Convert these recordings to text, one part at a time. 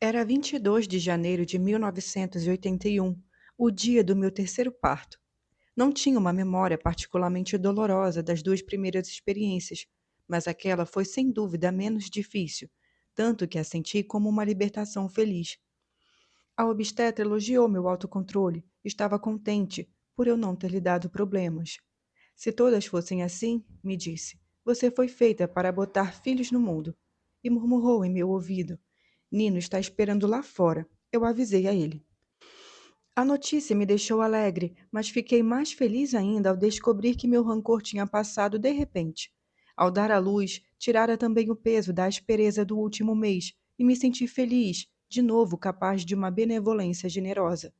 Era 22 de janeiro de 1981, o dia do meu terceiro parto. Não tinha uma memória particularmente dolorosa das duas primeiras experiências, mas aquela foi sem dúvida a menos difícil, tanto que a senti como uma libertação feliz. A obstetra elogiou meu autocontrole, estava contente por eu não ter lhe dado problemas. Se todas fossem assim, me disse, você foi feita para botar filhos no mundo. E murmurou em meu ouvido. Nino está esperando lá fora. Eu avisei a ele. A notícia me deixou alegre, mas fiquei mais feliz ainda ao descobrir que meu rancor tinha passado de repente. Ao dar à luz, tirara também o peso da aspereza do último mês e me senti feliz, de novo capaz de uma benevolência generosa.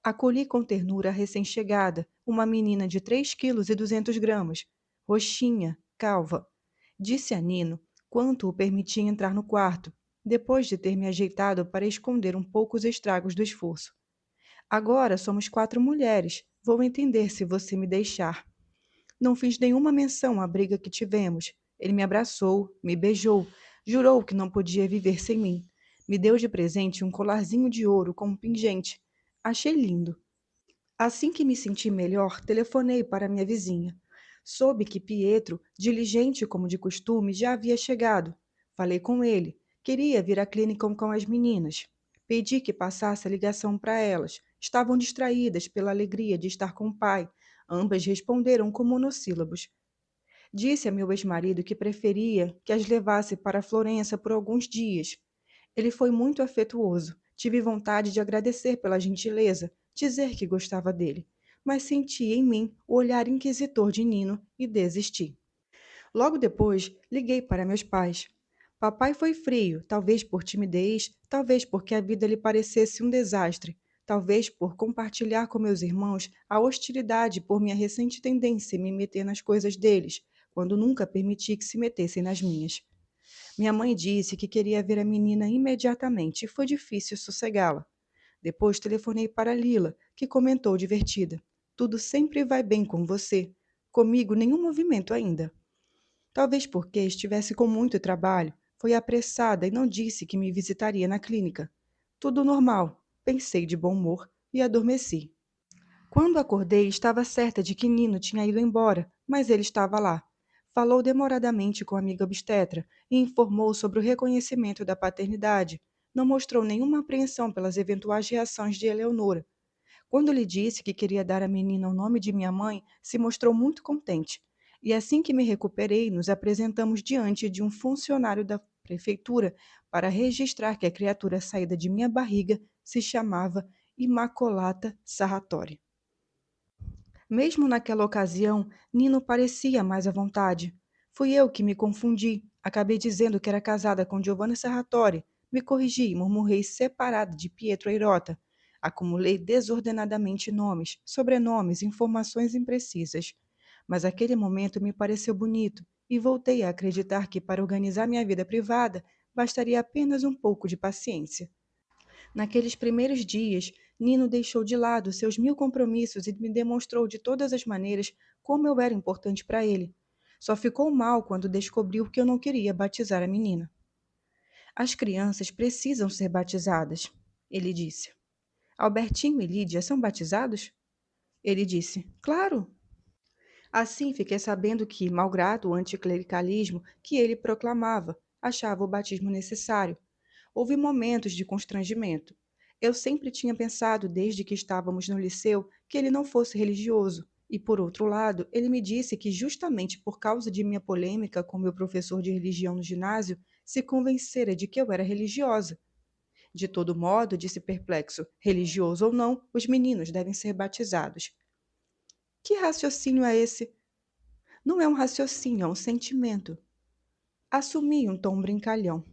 Acolhi com ternura a recém-chegada, uma menina de 3,2 kg, roxinha, calva. Disse a Nino quanto o permitia entrar no quarto, depois de ter me ajeitado para esconder um pouco os estragos do esforço. Agora somos 4 mulheres. Vou entender se você me deixar. Não fiz nenhuma menção à briga que tivemos. Ele me abraçou, me beijou, jurou que não podia viver sem mim. Me deu de presente um colarzinho de ouro com um pingente. Achei lindo. Assim que me senti melhor, telefonei para minha vizinha. Soube que Pietro, diligente como de costume, já havia chegado. Falei com ele. Queria vir à clínica com as meninas. Pedi que passasse a ligação para elas. Estavam distraídas pela alegria de estar com o pai. Ambas responderam com monossílabos. Disse a meu ex-marido que preferia que as levasse para Florença por alguns dias. Ele foi muito afetuoso. Tive vontade de agradecer pela gentileza, dizer que gostava dele, mas senti em mim o olhar inquisitor de Nino e desisti. Logo depois, liguei para meus pais. Papai foi frio, talvez por timidez, talvez porque a vida lhe parecesse um desastre, talvez por compartilhar com meus irmãos a hostilidade por minha recente tendência em me meter nas coisas deles, quando nunca permiti que se metessem nas minhas. Minha mãe disse que queria ver a menina imediatamente e foi difícil sossegá-la. Depois telefonei para Lila, que comentou divertida. Tudo sempre vai bem com você. Comigo nenhum movimento ainda. Talvez porque estivesse com muito trabalho, foi apressada e não disse que me visitaria na clínica. Tudo normal, pensei de bom humor e adormeci. Quando acordei, estava certa de que Nino tinha ido embora, mas ele estava lá. Falou demoradamente com a amiga obstetra e informou sobre o reconhecimento da paternidade. Não mostrou nenhuma apreensão pelas eventuais reações de Eleonora. Quando lhe disse que queria dar à menina o nome de minha mãe, se mostrou muito contente. E assim que me recuperei, nos apresentamos diante de um funcionário da prefeitura para registrar que a criatura saída de minha barriga se chamava Imacolata Sarratori. Mesmo naquela ocasião, Nino parecia mais à vontade. Fui eu que me confundi. Acabei dizendo que era casada com Giovanni Serratori. Me corrigi e murmurei separada de Pietro Eirota. Acumulei desordenadamente nomes, sobrenomes, informações imprecisas. Mas aquele momento me pareceu bonito e voltei a acreditar que para organizar minha vida privada bastaria apenas um pouco de paciência. Naqueles primeiros dias, Nino deixou de lado seus 1000 compromissos e me demonstrou de todas as maneiras como eu era importante para ele. Só ficou mal quando descobriu que eu não queria batizar a menina. As crianças precisam ser batizadas, ele disse. Albertinho e Lídia são batizados? Ele disse, claro. Assim fiquei sabendo que, malgrado o anticlericalismo que ele proclamava, achava o batismo necessário. Houve momentos de constrangimento. Eu sempre tinha pensado, desde que estávamos no liceu, que ele não fosse religioso. E, por outro lado, ele me disse que, justamente por causa de minha polêmica com meu professor de religião no ginásio, se convencera de que eu era religiosa. De todo modo, disse perplexo, religioso ou não, os meninos devem ser batizados. Que raciocínio é esse? Não é um raciocínio, é um sentimento. Assumi um tom brincalhão.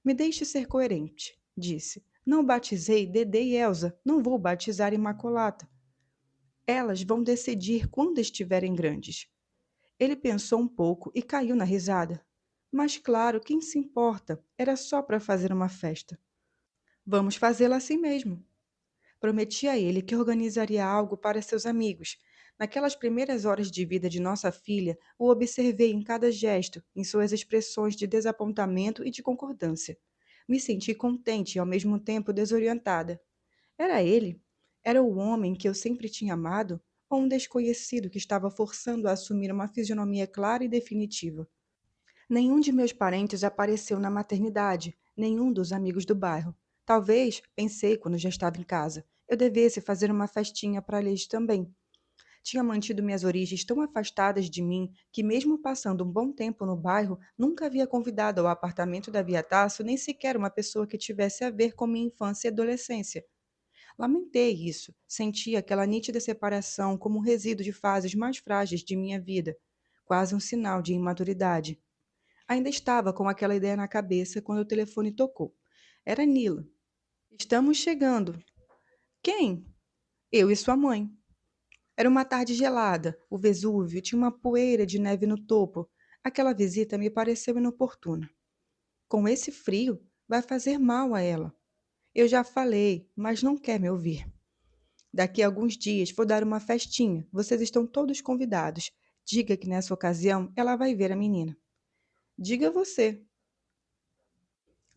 Me deixe ser coerente, disse. Não batizei Dedê e Elsa, não vou batizar Imacolata. Elas vão decidir quando estiverem grandes. Ele pensou um pouco e caiu na risada. Mas claro, quem se importa? Era só para fazer uma festa. Vamos fazê-la assim mesmo. Prometi a ele que organizaria algo para seus amigos. Naquelas primeiras horas de vida de nossa filha, o observei em cada gesto, em suas expressões de desapontamento e de concordância. Me senti contente e ao mesmo tempo desorientada. Era ele? Era o homem que eu sempre tinha amado? Ou um desconhecido que estava forçando a assumir uma fisionomia clara e definitiva? Nenhum de meus parentes apareceu na maternidade, nenhum dos amigos do bairro. Talvez, pensei quando já estava em casa, eu devesse fazer uma festinha para eles também. Tinha mantido minhas origens tão afastadas de mim que, mesmo passando um bom tempo no bairro, nunca havia convidado ao apartamento da Via Tasso nem sequer uma pessoa que tivesse a ver com minha infância e adolescência. Lamentei isso, senti aquela nítida separação como um resíduo de fases mais frágeis de minha vida, quase um sinal de imaturidade. Ainda estava com aquela ideia na cabeça quando o telefone tocou. Era Nila. Estamos chegando. Quem? Eu e sua mãe. Era uma tarde gelada. O Vesúvio tinha uma poeira de neve no topo. Aquela visita me pareceu inoportuna. Com esse frio, vai fazer mal a ela. Eu já falei, mas não quer me ouvir. Daqui a alguns dias vou dar uma festinha. Vocês estão todos convidados. Diga que nessa ocasião ela vai ver a menina. Diga você.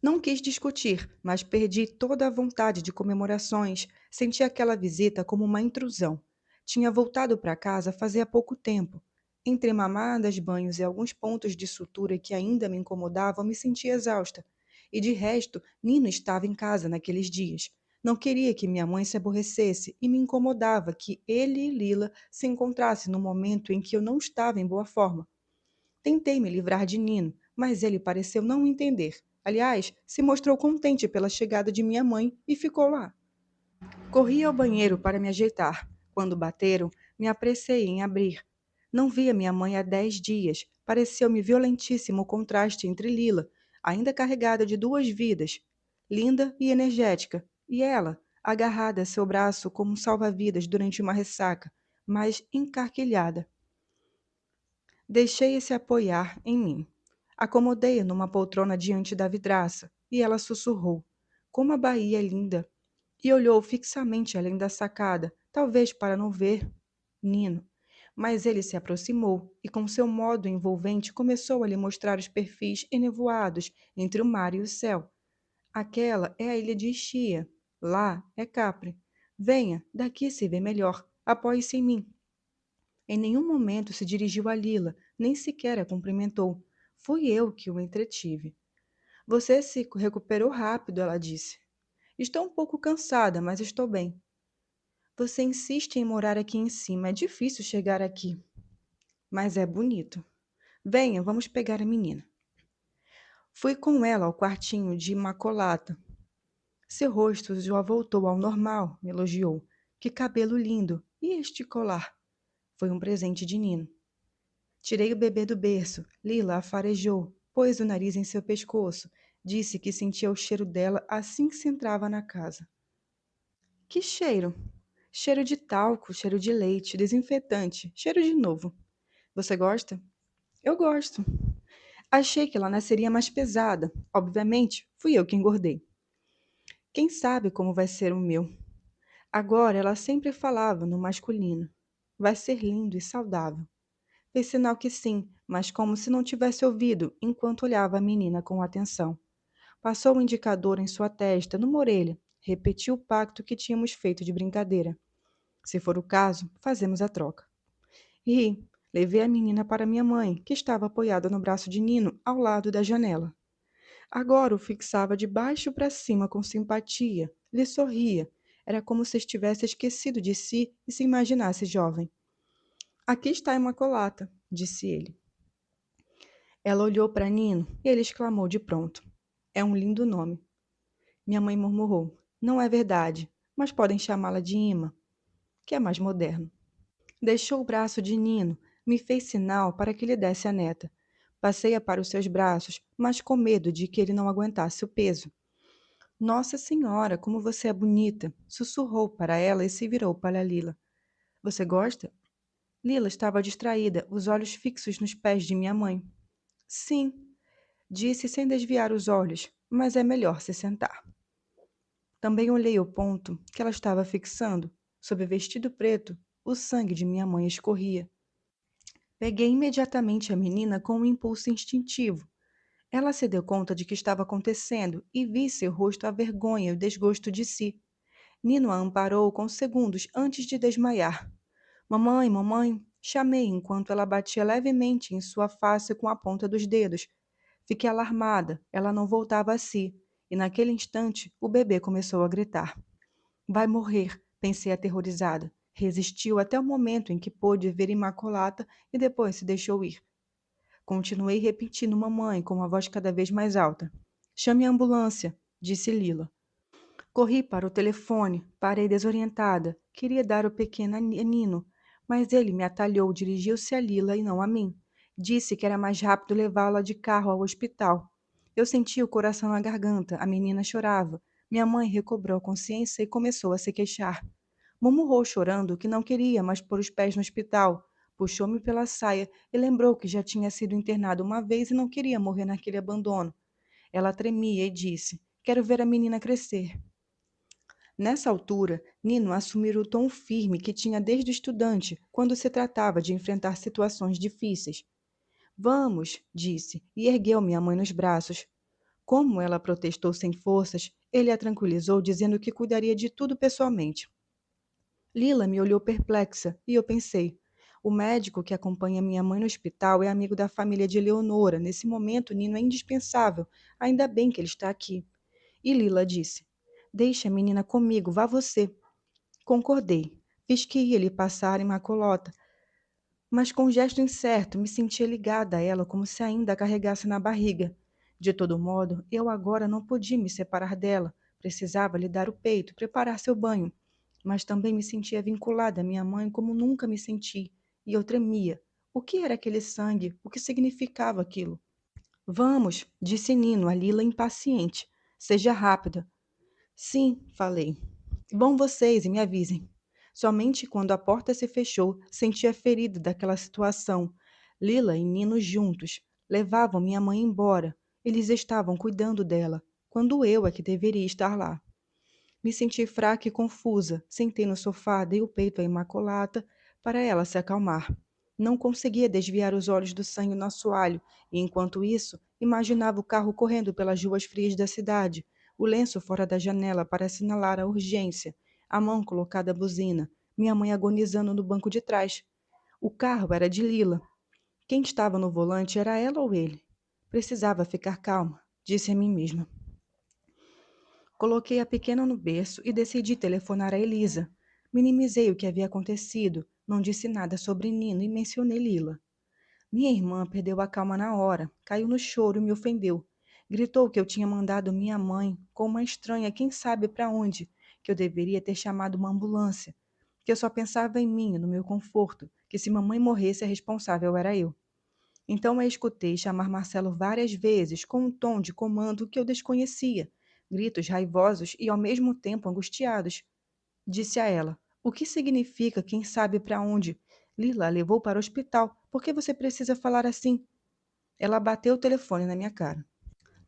Não quis discutir, mas perdi toda a vontade de comemorações. Senti aquela visita como uma intrusão. Tinha voltado para casa fazia pouco tempo. Entre mamadas, banhos e alguns pontos de sutura que ainda me incomodavam, me sentia exausta. E de resto, Nino estava em casa naqueles dias. Não queria que minha mãe se aborrecesse e me incomodava que ele e Lila se encontrassem no momento em que eu não estava em boa forma. Tentei me livrar de Nino, mas ele pareceu não entender. Aliás, se mostrou contente pela chegada de minha mãe e ficou lá. Corri ao banheiro para me ajeitar. Quando bateram, me apressei em abrir. Não via minha mãe há 10 dias. Pareceu-me violentíssimo o contraste entre Lila, ainda carregada de duas vidas, linda e energética, e ela, agarrada a seu braço como um salva-vidas durante uma ressaca, mas encarquilhada. Deixei-se apoiar em mim. Acomodei-a numa poltrona diante da vidraça, e ela sussurrou: Como a Bahia é linda! E olhou fixamente além da sacada, talvez para não ver Nino. Mas ele se aproximou e, com seu modo envolvente, começou a lhe mostrar os perfis enevoados entre o mar e o céu. Aquela é a ilha de Ischia. Lá é Capri. Venha, daqui se vê melhor. Apoie-se em mim. Em nenhum momento se dirigiu a Lila, nem sequer a cumprimentou. Fui eu que o entretive. Você se recuperou rápido, ela disse. Estou um pouco cansada, mas estou bem. Você insiste em morar aqui em cima. É difícil chegar aqui. Mas é bonito. Venha, vamos pegar a menina. Fui com ela ao quartinho de Imacolata. Seu rosto já voltou ao normal, me elogiou. Que cabelo lindo! E este colar? Foi um presente de Nino. Tirei o bebê do berço. Lila a farejou, pôs o nariz em seu pescoço. Disse que sentia o cheiro dela assim que se entrava na casa. Que cheiro? Cheiro de talco, cheiro de leite, desinfetante, cheiro de novo. Você gosta? Eu gosto. Achei que ela nasceria mais pesada. Obviamente, fui eu que engordei. Quem sabe como vai ser o meu? Agora ela sempre falava no masculino. Vai ser lindo e saudável. Fez sinal que sim, mas como se não tivesse ouvido, enquanto olhava a menina com atenção. Passou o indicador em sua testa, numa orelha. Repetiu o pacto que tínhamos feito de brincadeira. Se for o caso, fazemos a troca. E levei a menina para minha mãe, que estava apoiada no braço de Nino, ao lado da janela. Agora o fixava de baixo para cima com simpatia. Lhe sorria. Era como se estivesse esquecido de si e se imaginasse jovem. Aqui está a Imacolata, disse ele. Ela olhou para Nino e ele exclamou de pronto. É um lindo nome. Minha mãe murmurou. Não é verdade, mas podem chamá-la de Ima, que é mais moderno. Deixou o braço de Nino, me fez sinal para que lhe desse a neta. Passei-a para os seus braços, mas com medo de que ele não aguentasse o peso. Nossa Senhora, como você é bonita! Sussurrou para ela e se virou para Lila. Você gosta? Lila estava distraída, os olhos fixos nos pés de minha mãe. Sim, disse sem desviar os olhos, mas é melhor se sentar. Também olhei o ponto que ela estava fixando. Sob o vestido preto, o sangue de minha mãe escorria. Peguei imediatamente a menina com um impulso instintivo. Ela se deu conta de que estava acontecendo e vi seu rosto a vergonha e o desgosto de si. Nino a amparou com segundos antes de desmaiar. Mamãe, mamãe, chamei enquanto ela batia levemente em sua face com a ponta dos dedos. Fiquei alarmada, ela não voltava a si, e naquele instante o bebê começou a gritar. Vai morrer, pensei aterrorizada. Resistiu até o momento em que pôde ver Imaculata e depois se deixou ir. Continuei repetindo mamãe com uma voz cada vez mais alta. Chame a ambulância, disse Lila. Corri para o telefone, parei desorientada. Queria dar o pequeno a Nino, mas ele me atalhou, dirigiu-se a Lila e não a mim. Disse que era mais rápido levá-la de carro ao hospital. Eu senti o coração na garganta, a menina chorava. Minha mãe recobrou a consciência e começou a se queixar. Murmurou chorando que não queria mais pôr os pés no hospital. Puxou-me pela saia e lembrou que já tinha sido internada uma vez e não queria morrer naquele abandono. Ela tremia e disse: Quero ver a menina crescer. Nessa altura, Nino assumiu o tom firme que tinha desde estudante, quando se tratava de enfrentar situações difíceis. Vamos, disse, e ergueu minha mãe nos braços. Como ela protestou sem forças, ele a tranquilizou, dizendo que cuidaria de tudo pessoalmente. Lila me olhou perplexa e eu pensei: o médico que acompanha minha mãe no hospital é amigo da família de Leonora. Nesse momento, Nino é indispensável. Ainda bem que ele está aqui. E Lila disse: Deixa a menina comigo, vá você. Concordei. Fiz que ia lhe passar Imaculata, mas com um gesto incerto me sentia ligada a ela como se ainda a carregasse na barriga. De todo modo, eu agora não podia me separar dela. Precisava lhe dar o peito, preparar seu banho. Mas também me sentia vinculada à minha mãe como nunca me senti. E eu tremia. O que era aquele sangue? O que significava aquilo? Vamos, disse Nino, a Lila impaciente. Seja rápida. Sim, falei. Vão vocês e me avisem. Somente quando a porta se fechou, senti a ferida daquela situação. Lila e Nino juntos. Levavam minha mãe embora. Eles estavam cuidando dela, quando eu é que deveria estar lá. Me senti fraca e confusa. Sentei no sofá, dei o peito à Imaculata para ela se acalmar. Não conseguia desviar os olhos do sangue no assoalho, e enquanto isso, imaginava o carro correndo pelas ruas frias da cidade, o lenço fora da janela para assinalar a urgência, a mão colocada à buzina, minha mãe agonizando no banco de trás. O carro era de Lila. Quem estava no volante era ela ou ele? Precisava ficar calma, disse a mim mesma. Coloquei a pequena no berço e decidi telefonar a Elisa. Minimizei o que havia acontecido, não disse nada sobre Nino e mencionei Lila. Minha irmã perdeu a calma na hora, caiu no choro e me ofendeu. Gritou que eu tinha mandado minha mãe com uma estranha, quem sabe para onde, que eu deveria ter chamado uma ambulância, que eu só pensava em mim e no meu conforto, que se mamãe morresse a responsável era eu. Então a escutei chamar Marcelo várias vezes, com um tom de comando que eu desconhecia, gritos raivosos e ao mesmo tempo angustiados. Disse a ela: O que significa quem sabe para onde? Lila a levou para o hospital. Por que você precisa falar assim? Ela bateu o telefone na minha cara.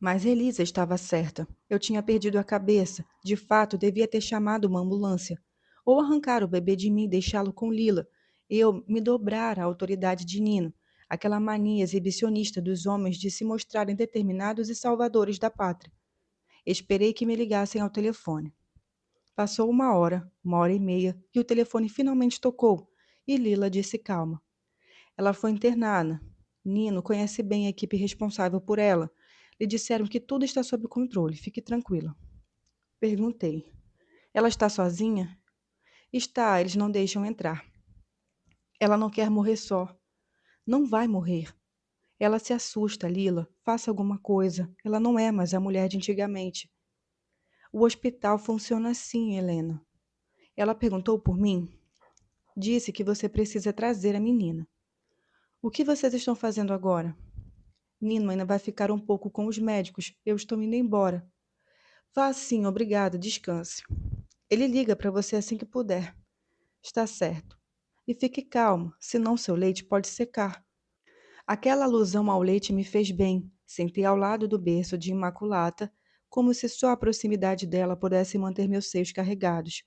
Mas Elisa estava certa. Eu tinha perdido a cabeça. De fato, devia ter chamado uma ambulância. Ou arrancar o bebê de mim e deixá-lo com Lila. Eu me dobrar à autoridade de Nino. Aquela mania exibicionista dos homens de se mostrarem determinados e salvadores da pátria. Esperei que me ligassem ao telefone. Passou uma hora e meia, e o telefone finalmente tocou. E Lila disse calma. Ela foi internada. Nino conhece bem a equipe responsável por ela. Lhe disseram que tudo está sob controle. Fique tranquila. Perguntei. Ela está sozinha? Está, eles não deixam entrar. Ela não quer morrer só. Não vai morrer. Ela se assusta, Lila. Faça alguma coisa. Ela não é mais a mulher de antigamente. O hospital funciona assim, Helena. Ela perguntou por mim. Disse que você precisa trazer a menina. O que vocês estão fazendo agora? Nino ainda vai ficar um pouco com os médicos. Eu estou indo embora. Vá sim, obrigada, descanse. Ele liga para você assim que puder. Está certo. E fique calmo, senão seu leite pode secar. Aquela alusão ao leite me fez bem. Sentei ao lado do berço de Imaculata, como se só a proximidade dela pudesse manter meus seios carregados.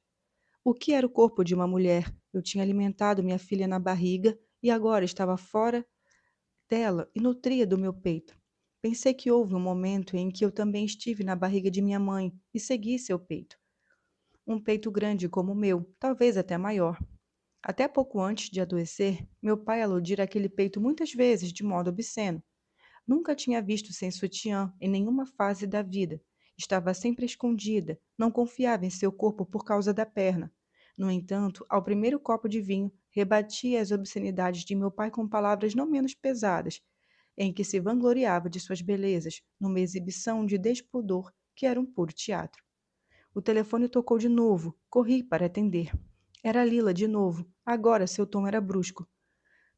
O que era o corpo de uma mulher? Eu tinha alimentado minha filha na barriga e agora estava fora dela e nutria do meu peito. Pensei que houve um momento em que eu também estive na barriga de minha mãe e segui seu peito. Um peito grande como o meu, talvez até maior. Até pouco antes de adoecer, meu pai aludira aquele peito muitas vezes de modo obsceno. Nunca tinha visto sem sutiã em nenhuma fase da vida. Estava sempre escondida, não confiava em seu corpo por causa da perna. No entanto, ao primeiro copo de vinho, rebatia as obscenidades de meu pai com palavras não menos pesadas, em que se vangloriava de suas belezas, numa exibição de despudor que era um puro teatro. O telefone tocou de novo, corri para atender. Era Lila de novo, agora seu tom era brusco.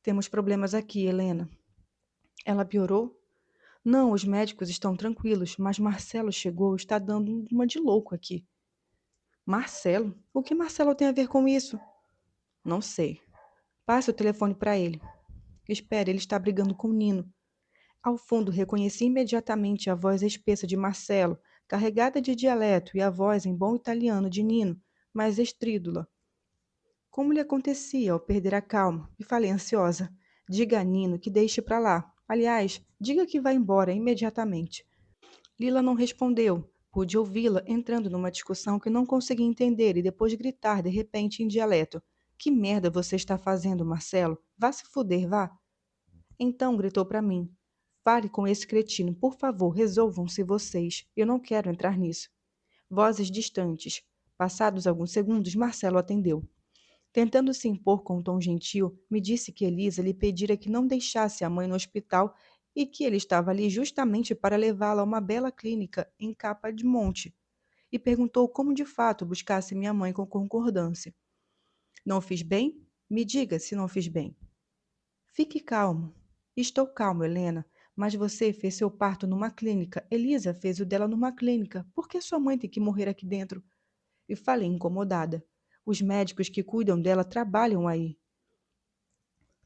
Temos problemas aqui, Helena. Ela piorou? Não, os médicos estão tranquilos, mas Marcelo chegou e está dando uma de louco aqui. Marcelo? O que Marcelo tem a ver com isso? Não sei. Passe o telefone para ele. Espere, ele está brigando com Nino. Ao fundo, reconheci imediatamente a voz espessa de Marcelo, carregada de dialeto, e a voz em bom italiano de Nino, mais estrídula. Como lhe acontecia ao perder a calma, e falei ansiosa. Diga a Nino que deixe para lá. Aliás, diga que vai embora imediatamente. Lila não respondeu. Pude ouvi-la entrando numa discussão que não consegui entender e depois gritar de repente em dialeto. Que merda você está fazendo, Marcelo? Vá se fuder, vá. Então gritou para mim. Fale com esse cretino, por favor, resolvam-se vocês. Eu não quero entrar nisso. Vozes distantes. Passados alguns segundos, Marcelo atendeu. Tentando se impor com um tom gentil, me disse que Elisa lhe pedira que não deixasse a mãe no hospital e que ele estava ali justamente para levá-la a uma bela clínica em Capa de Monte, e perguntou como de fato buscasse minha mãe com concordância. Não fiz bem? Me diga se não fiz bem. Fique calmo. Estou calmo, Helena, mas você fez seu parto numa clínica. Elisa fez o dela numa clínica. Por que sua mãe tem que morrer aqui dentro? E falei incomodada. Os médicos que cuidam dela trabalham aí.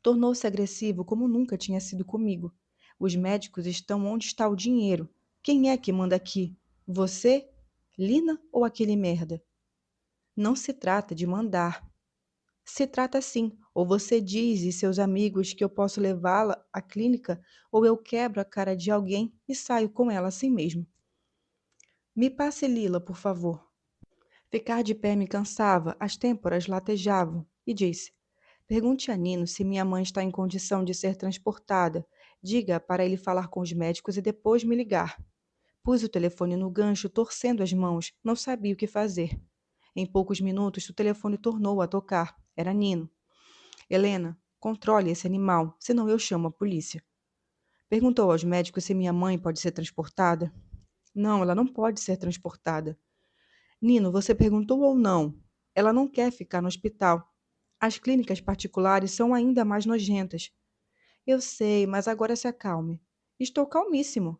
Tornou-se agressivo como nunca tinha sido comigo. Os médicos estão onde está o dinheiro. Quem é que manda aqui? Você? Lina ou aquele merda? Não se trata de mandar. Se trata sim. Ou você diz e seus amigos que eu posso levá-la à clínica, ou eu quebro a cara de alguém e saio com ela assim mesmo. Me passe Lila, por favor. Ficar de pé me cansava, as têmporas latejavam, e disse: Pergunte a Nino se minha mãe está em condição de ser transportada. Diga para ele falar com os médicos e depois me ligar. Pus o telefone no gancho, torcendo as mãos. Não sabia o que fazer. Em poucos minutos, o telefone tornou a tocar. Era Nino. Helena, controle esse animal, senão eu chamo a polícia. Perguntou aos médicos se minha mãe pode ser transportada. Não, ela não pode ser transportada. Nino, você perguntou ou não? Ela não quer ficar no hospital. As clínicas particulares são ainda mais nojentas. Eu sei, mas agora se acalme. Estou calmíssimo.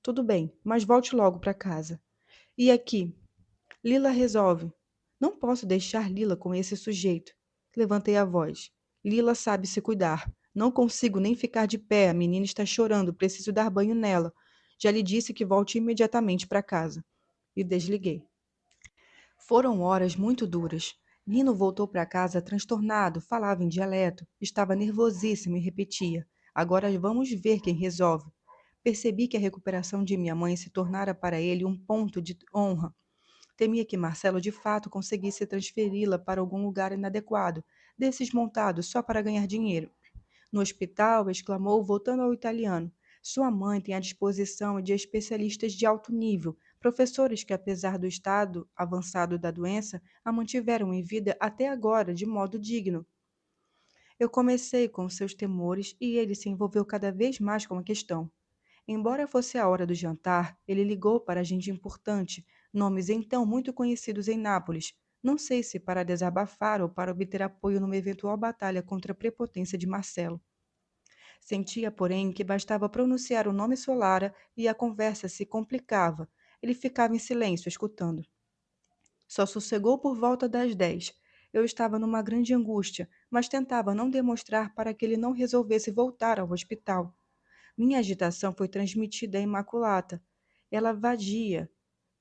Tudo bem, mas volte logo para casa. E aqui? Lila resolve. Não posso deixar Lila com esse sujeito. Levantei a voz. Lila sabe se cuidar. Não consigo nem ficar de pé. A menina está chorando. Preciso dar banho nela. Já lhe disse que volte imediatamente para casa. E desliguei. Foram horas muito duras. Nino voltou para casa transtornado, falava em dialeto, estava nervosíssimo e repetia: Agora vamos ver quem resolve. Percebi que a recuperação de minha mãe se tornara para ele um ponto de honra. Temia que Marcelo de fato conseguisse transferi-la para algum lugar inadequado, desses montados só para ganhar dinheiro. No hospital, exclamou, voltando ao italiano. Sua mãe tem à disposição de especialistas de alto nível, professores que, apesar do estado avançado da doença, a mantiveram em vida até agora de modo digno. Eu comecei com seus temores e ele se envolveu cada vez mais com a questão. Embora fosse a hora do jantar, ele ligou para gente importante, nomes então muito conhecidos em Nápoles. Não sei se para desabafar ou para obter apoio numa eventual batalha contra a prepotência de Marcelo. Sentia, porém, que bastava pronunciar o nome Solara e a conversa se complicava. Ele ficava em silêncio, escutando. Só sossegou por volta das 10. Eu estava numa grande angústia, mas tentava não demonstrar para que ele não resolvesse voltar ao hospital. Minha agitação foi transmitida à Imaculata. Ela vadia.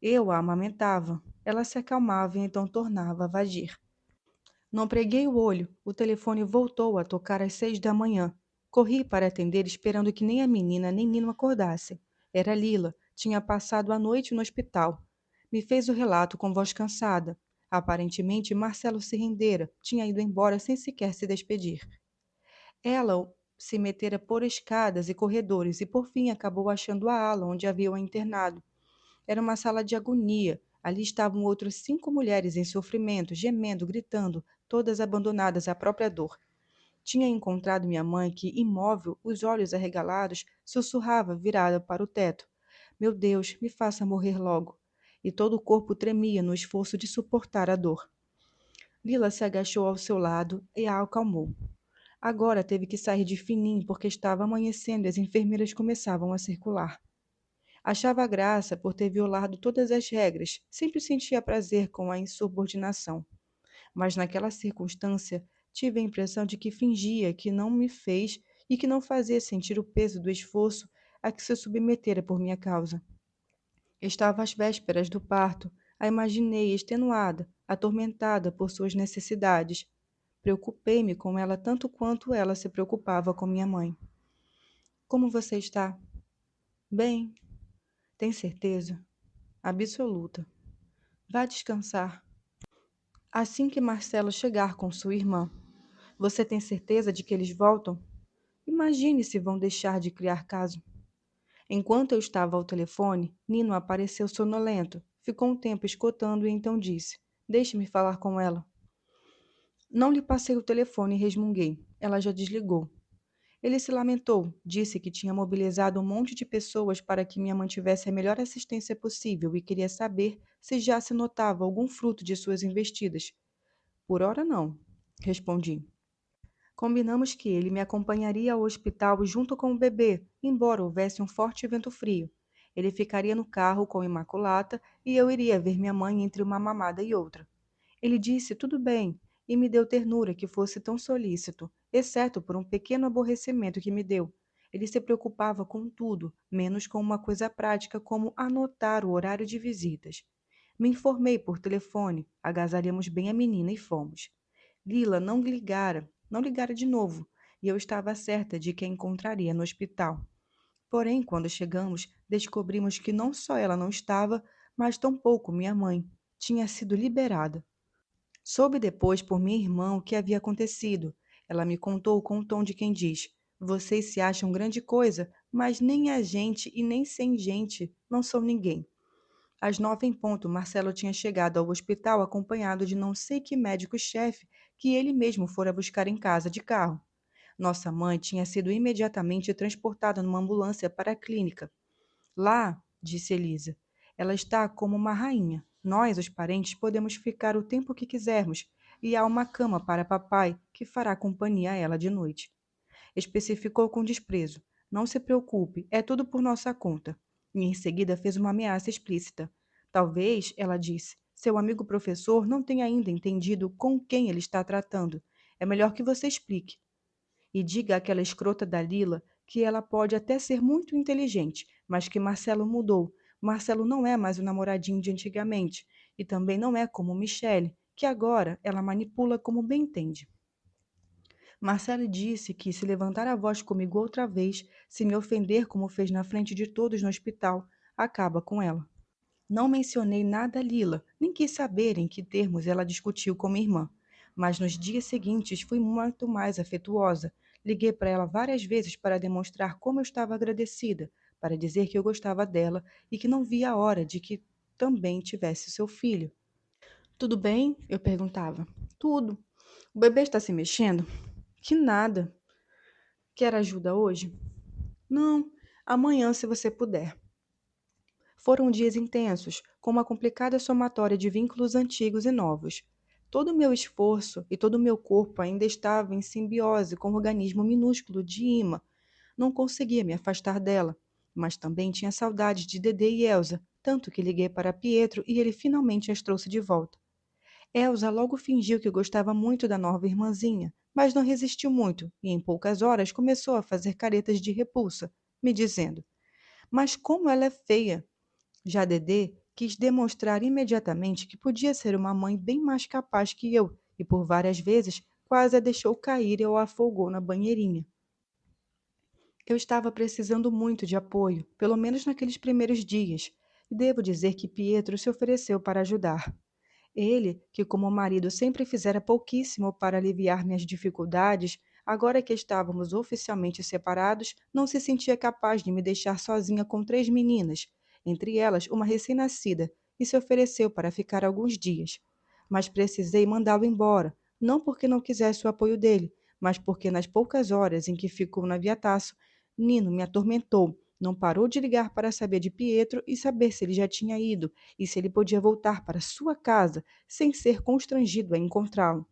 Eu a amamentava. Ela se acalmava e então tornava a vagir. Não preguei o olho. O telefone voltou a tocar às 6 da manhã. Corri para atender, esperando que nem a menina nem Nino acordassem. Era Lila, tinha passado a noite no hospital. Me fez o relato com voz cansada. Aparentemente, Marcelo se rendera, tinha ido embora sem sequer se despedir. Ela se metera por escadas e corredores e, por fim, acabou achando a ala onde haviam internado. Era uma sala de agonia. Ali estavam outras 5 mulheres em sofrimento, gemendo, gritando, todas abandonadas à própria dor. Tinha encontrado minha mãe que, imóvel, os olhos arregalados, sussurrava, virada para o teto. Meu Deus, me faça morrer logo. E todo o corpo tremia no esforço de suportar a dor. Lila se agachou ao seu lado e a acalmou. Agora teve que sair de fininho porque estava amanhecendo e as enfermeiras começavam a circular. Achava graça por ter violado todas as regras, sempre sentia prazer com a insubordinação. Mas naquela circunstância, tive a impressão de que fingia que não me fez e que não fazia sentir o peso do esforço a que se submetera por minha causa. Estava às vésperas do parto, a imaginei extenuada, atormentada por suas necessidades. Preocupei-me com ela tanto quanto ela se preocupava com minha mãe. Como você está? Bem, tem certeza? Absoluta. Vá descansar. Assim que Marcelo chegar com sua irmã, você tem certeza de que eles voltam? Imagine se vão deixar de criar caso. Enquanto eu estava ao telefone, Nino apareceu sonolento. Ficou um tempo escutando e então disse: Deixe-me falar com ela. Não lhe passei o telefone e resmunguei. Ela já desligou. Ele se lamentou, disse que tinha mobilizado um monte de pessoas para que minha mãe tivesse a melhor assistência possível e queria saber se já se notava algum fruto de suas investidas. Por ora não, respondi. Combinamos que ele me acompanharia ao hospital junto com o bebê, embora houvesse um forte vento frio. Ele ficaria no carro com Imaculata e eu iria ver minha mãe entre uma mamada e outra. Ele disse tudo bem e me deu ternura que fosse tão solícito, exceto por um pequeno aborrecimento que me deu. Ele se preocupava com tudo, menos com uma coisa prática como anotar o horário de visitas. Me informei por telefone, agasalhamos bem a menina e fomos. Lila não ligara de novo, e eu estava certa de que a encontraria no hospital. Porém, quando chegamos, descobrimos que não só ela não estava, mas tampouco minha mãe. Tinha sido liberada. Soube depois por minha irmã o que havia acontecido. Ela me contou com o tom de quem diz: Vocês se acham grande coisa, mas nem a gente e nem sem gente não são ninguém. Às 9 em ponto, Marcelo tinha chegado ao hospital acompanhado de não sei que médico-chefe que ele mesmo fora buscar em casa de carro. Nossa mãe tinha sido imediatamente transportada numa ambulância para a clínica. Lá, disse Elisa, ela está como uma rainha. Nós, os parentes, podemos ficar o tempo que quisermos e há uma cama para papai que fará companhia a ela de noite. Especificou com desprezo. Não se preocupe, é tudo por nossa conta. E em seguida fez uma ameaça explícita. Talvez, ela disse, seu amigo professor não tenha ainda entendido com quem ele está tratando. É melhor que você explique. E diga àquela escrota da Lila que ela pode até ser muito inteligente, mas que Marcelo mudou. Marcelo não é mais o namoradinho de antigamente. E também não é como Michele, que agora ela manipula como bem entende. Marcelo disse que, se levantar a voz comigo outra vez, se me ofender como fez na frente de todos no hospital, acaba com ela. Não mencionei nada a Lila, nem quis saber em que termos ela discutiu com minha irmã. Mas nos dias seguintes fui muito mais afetuosa. Liguei para ela várias vezes para demonstrar como eu estava agradecida, para dizer que eu gostava dela e que não via a hora de que também tivesse seu filho. Tudo bem? Eu perguntava. Tudo. O bebê está se mexendo? Que nada. Quer ajuda hoje? Não, amanhã, se você puder. Foram dias intensos, com uma complicada somatória de vínculos antigos e novos. Todo o meu esforço e todo o meu corpo ainda estava em simbiose com o organismo minúsculo de Ima. Não conseguia me afastar dela, mas também tinha saudades de Dedê e Elsa, tanto que liguei para Pietro e ele finalmente as trouxe de volta. Elsa logo fingiu que gostava muito da nova irmãzinha, mas não resistiu muito e em poucas horas começou a fazer caretas de repulsa, me dizendo: Mas como ela é feia! Já Dedê quis demonstrar imediatamente que podia ser uma mãe bem mais capaz que eu e por várias vezes quase a deixou cair e a afogou na banheirinha. Eu estava precisando muito de apoio, pelo menos naqueles primeiros dias, e devo dizer que Pietro se ofereceu para ajudar. Ele, que como marido sempre fizera pouquíssimo para aliviar minhas dificuldades, agora que estávamos oficialmente separados, não se sentia capaz de me deixar sozinha com três meninas, entre elas uma recém-nascida, e se ofereceu para ficar alguns dias. Mas precisei mandá-lo embora, não porque não quisesse o apoio dele, mas porque nas poucas horas em que ficou na Viataço, Nino me atormentou. Não parou de ligar para saber de Pietro e saber se ele já tinha ido e se ele podia voltar para sua casa sem ser constrangido a encontrá-lo.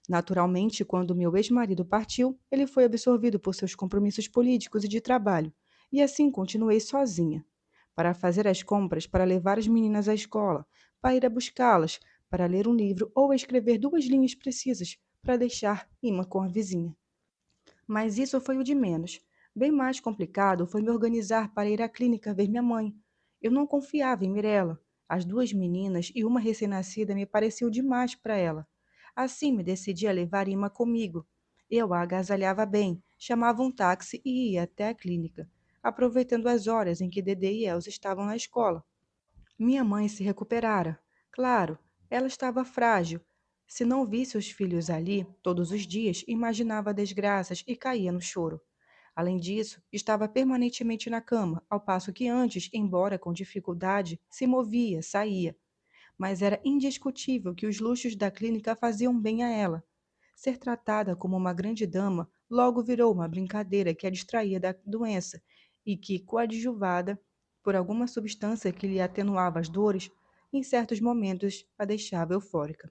Naturalmente, quando meu ex-marido partiu, ele foi absorvido por seus compromissos políticos e de trabalho, e assim continuei sozinha. Para fazer as compras, para levar as meninas à escola, para ir a buscá-las, para ler um livro ou escrever duas linhas precisas para deixar imã com a vizinha. Mas isso foi o de menos. Bem mais complicado foi me organizar para ir à clínica ver minha mãe. Eu não confiava em Mirella. As duas meninas e uma recém-nascida me pareciam demais para ela. Assim me decidi a levar Ima comigo. Eu a agasalhava bem, chamava um táxi e ia até a clínica, aproveitando as horas em que Dedê e Elsa estavam na escola. Minha mãe se recuperara. Claro, ela estava frágil. Se não visse os filhos ali, todos os dias, imaginava desgraças e caía no choro. Além disso, estava permanentemente na cama, ao passo que antes, embora com dificuldade, se movia, saía. Mas era indiscutível que os luxos da clínica faziam bem a ela. Ser tratada como uma grande dama logo virou uma brincadeira que a distraía da doença e que, coadjuvada por alguma substância que lhe atenuava as dores, em certos momentos a deixava eufórica.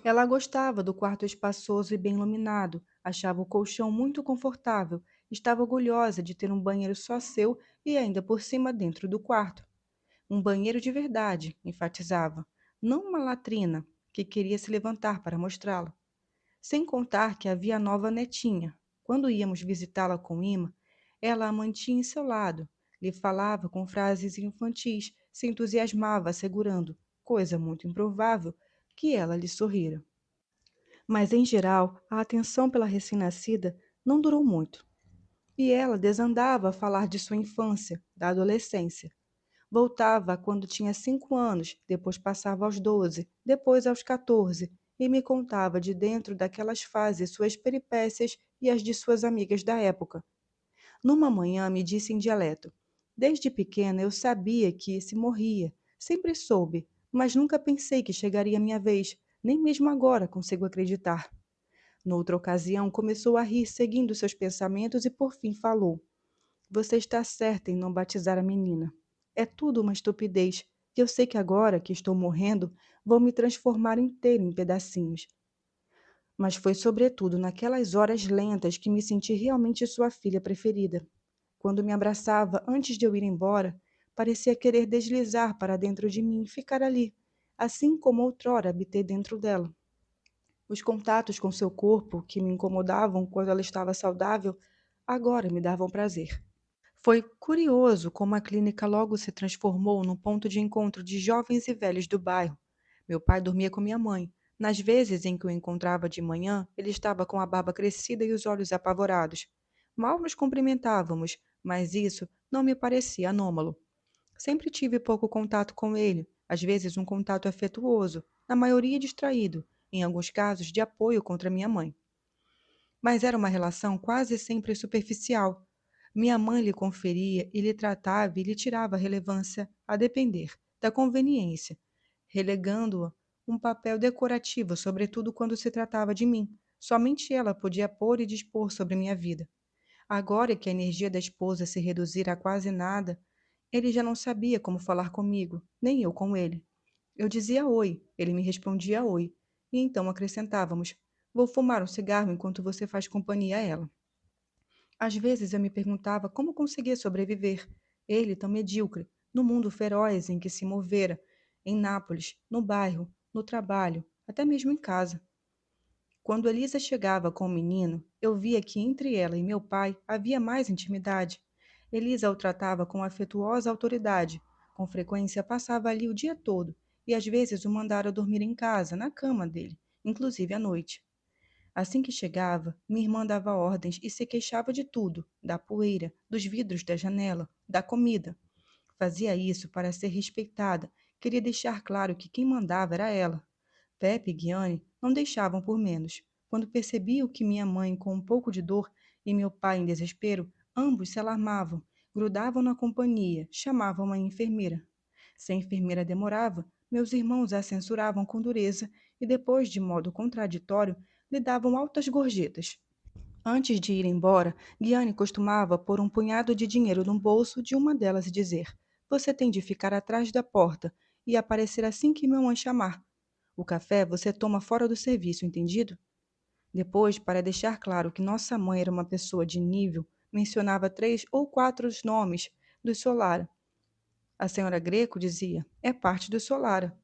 Ela gostava do quarto espaçoso e bem iluminado, achava o colchão muito confortável, estava orgulhosa de ter um banheiro só seu e ainda por cima dentro do quarto. Um banheiro de verdade, enfatizava, não uma latrina que queria se levantar para mostrá-lo. Sem contar que havia a nova netinha. Quando íamos visitá-la com Ima, ela a mantinha em seu lado, lhe falava com frases infantis, se entusiasmava, assegurando, coisa muito improvável, que ela lhe sorrira. Mas, em geral, a atenção pela recém-nascida não durou muito, e ela desandava a falar de sua infância, da adolescência. Voltava quando tinha 5 anos, depois passava aos 12, depois aos 14, e me contava de dentro daquelas fases suas peripécias e as de suas amigas da época. Numa manhã me disse em dialeto: Desde pequena eu sabia que se morria, sempre soube, mas nunca pensei que chegaria a minha vez, nem mesmo agora consigo acreditar. Noutra ocasião começou a rir, seguindo seus pensamentos, e por fim falou: Você está certa em não batizar a menina. É tudo uma estupidez. E eu sei que agora que estou morrendo, vou me transformar inteira em pedacinhos. Mas foi sobretudo naquelas horas lentas que me senti realmente sua filha preferida. Quando me abraçava antes de eu ir embora, parecia querer deslizar para dentro de mim e ficar ali, assim como outrora habitei dentro dela. Os contatos com seu corpo, que me incomodavam quando ela estava saudável, agora me davam prazer. Foi curioso como a clínica logo se transformou num ponto de encontro de jovens e velhos do bairro. Meu pai dormia com minha mãe. Nas vezes em que o encontrava de manhã, ele estava com a barba crescida e os olhos apavorados. Mal nos cumprimentávamos, mas isso não me parecia anômalo. Sempre tive pouco contato com ele, às vezes um contato afetuoso, na maioria distraído, em alguns casos de apoio contra minha mãe. Mas era uma relação quase sempre superficial. Minha mãe lhe conferia e lhe tratava e lhe tirava relevância a depender da conveniência, relegando-a um papel decorativo, sobretudo quando se tratava de mim. Somente ela podia pôr e dispor sobre minha vida. Agora que a energia da esposa se reduzira a quase nada, ele já não sabia como falar comigo, nem eu com ele. Eu dizia oi, ele me respondia oi, e então acrescentávamos: Vou fumar um cigarro enquanto você faz companhia a ela. Às vezes eu me perguntava como conseguia sobreviver, ele tão medíocre, no mundo feroz em que se movera, em Nápoles, no bairro, no trabalho, até mesmo em casa. Quando Elisa chegava com o menino, eu via que entre ela e meu pai havia mais intimidade. Elisa o tratava com afetuosa autoridade. Com frequência passava ali o dia todo e às vezes o mandara dormir em casa, na cama dele, inclusive à noite. Assim que chegava, minha irmã dava ordens e se queixava de tudo, da poeira, dos vidros da janela, da comida. Fazia isso para ser respeitada, queria deixar claro que quem mandava era ela. Pepe e Guiane não deixavam por menos. Quando percebiam que minha mãe, com um pouco de dor, e meu pai em desespero, ambos se alarmavam, grudavam na companhia, chamavam a enfermeira. Se a enfermeira demorava, meus irmãos a censuravam com dureza e, depois, de modo contraditório, lhe davam altas gorjetas. Antes de ir embora, Guiane costumava pôr um punhado de dinheiro no bolso de uma delas e dizer: Você tem de ficar atrás da porta e aparecer assim que minha mãe chamar. O café você toma fora do serviço, entendido? Depois, para deixar claro que nossa mãe era uma pessoa de nível, mencionava 3 ou 4 os nomes do Solara. A senhora Greco dizia: É parte do Solara.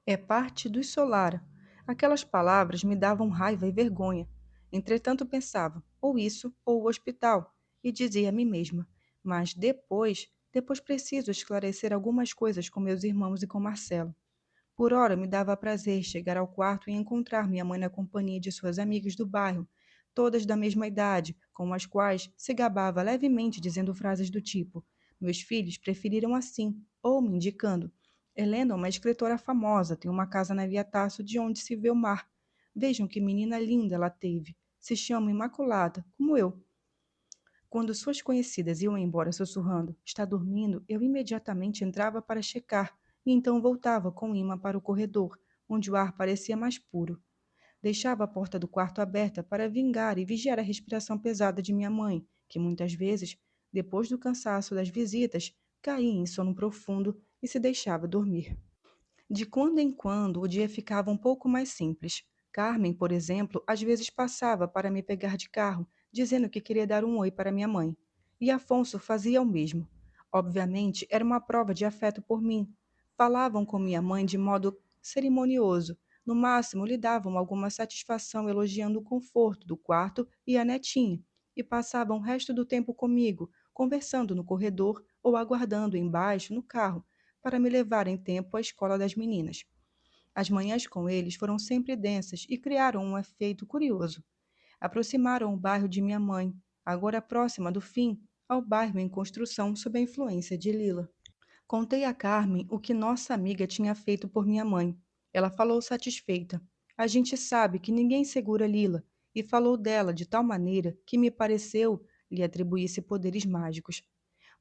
É parte dos Solara. Aquelas palavras me davam raiva e vergonha. Entretanto, pensava, ou isso, ou o hospital, e dizia a mim mesma, mas depois preciso esclarecer algumas coisas com meus irmãos e com Marcelo. Por ora, me dava prazer chegar ao quarto e encontrar minha mãe na companhia de suas amigas do bairro, todas da mesma idade, com as quais se gabava levemente dizendo frases do tipo: Meus filhos preferiram assim, ou me indicando. Helena é uma escritora famosa, tem uma casa na Via Tasso de onde se vê o mar. Vejam que menina linda ela teve. Se chama Imaculada, como eu. Quando suas conhecidas iam embora sussurrando, está dormindo, eu imediatamente entrava para checar, e então voltava com imã para o corredor, onde o ar parecia mais puro. Deixava a porta do quarto aberta para vingar e vigiar a respiração pesada de minha mãe, que muitas vezes, depois do cansaço das visitas, caía em sono profundo e se deixava dormir. De quando em quando, o dia ficava um pouco mais simples. Carmen, por exemplo, às vezes passava para me pegar de carro, dizendo que queria dar um oi para minha mãe. E Afonso fazia o mesmo. Obviamente, era uma prova de afeto por mim. Falavam com minha mãe de modo cerimonioso. No máximo, lhe davam alguma satisfação elogiando o conforto do quarto e a netinha. E passavam o resto do tempo comigo, conversando no corredor ou aguardando embaixo no carro para me levar em tempo à escola das meninas. As manhãs com eles foram sempre densas e criaram um efeito curioso. Aproximaram o bairro de minha mãe, agora próxima do fim, ao bairro em construção sob a influência de Lila. Contei a Carmen o que nossa amiga tinha feito por minha mãe. Ela falou satisfeita. A gente sabe que ninguém segura Lila, e falou dela de tal maneira que me pareceu lhe atribuísse poderes mágicos.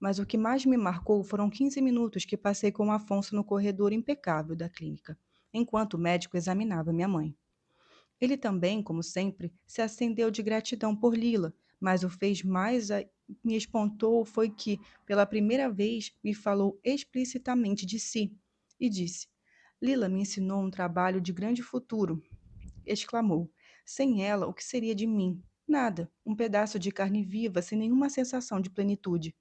Mas o que mais me marcou foram 15 minutos que passei com o Afonso no corredor impecável da clínica, enquanto o médico examinava minha mãe. Ele também, como sempre, se acendeu de gratidão por Lila, mas o fez mais me espantou foi que, pela primeira vez, me falou explicitamente de si e disse: Lila me ensinou um trabalho de grande futuro, exclamou. Sem ela, o que seria de mim? Nada, um pedaço de carne viva sem nenhuma sensação de plenitude.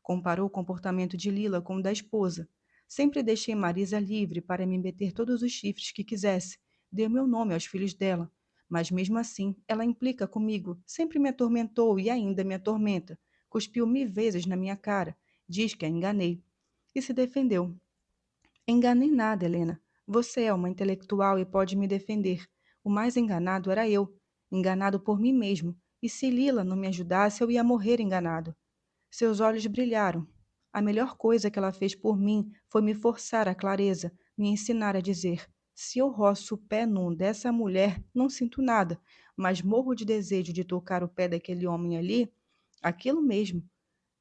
Comparou o comportamento de Lila com o da esposa. Sempre deixei Marisa livre para me meter todos os chifres que quisesse. Dei meu nome aos filhos dela. Mas mesmo assim, ela implica comigo. Sempre me atormentou e ainda me atormenta. Cuspiu 1000 vezes na minha cara. Diz que a enganei. E se defendeu. Enganei nada, Helena. Você é uma intelectual e pode me defender. O mais enganado era eu. Enganado por mim mesmo. E se Lila não me ajudasse, eu ia morrer enganado. Seus olhos brilharam. A melhor coisa que ela fez por mim foi me forçar à clareza, me ensinar a dizer: se eu roço o pé nu dessa mulher, não sinto nada, mas morro de desejo de tocar o pé daquele homem ali, aquilo mesmo,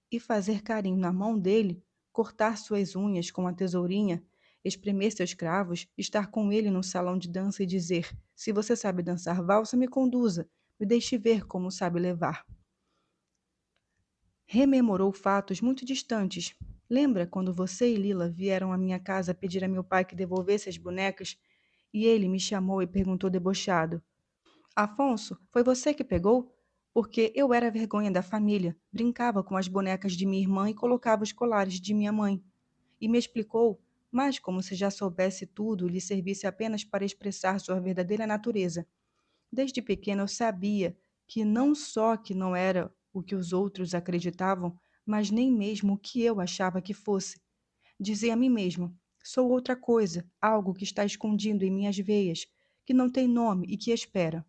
e fazer carinho na mão dele, cortar suas unhas com a tesourinha, espremer seus cravos, estar com ele no salão de dança e dizer: se você sabe dançar valsa, me conduza, me deixe ver como sabe levar. Rememorou fatos muito distantes. Lembra quando você e Lila vieram à minha casa pedir a meu pai que devolvesse as bonecas? E ele me chamou e perguntou debochado: Afonso, foi você que pegou? Porque eu era a vergonha da família, brincava com as bonecas de minha irmã e colocava os colares de minha mãe. E me explicou, mas como se já soubesse tudo e lhe servisse apenas para expressar sua verdadeira natureza. Desde pequena eu sabia que não só que não era o que os outros acreditavam, mas nem mesmo o que eu achava que fosse. Dizia a mim mesma: sou outra coisa, algo que está escondido em minhas veias, que não tem nome e que espera.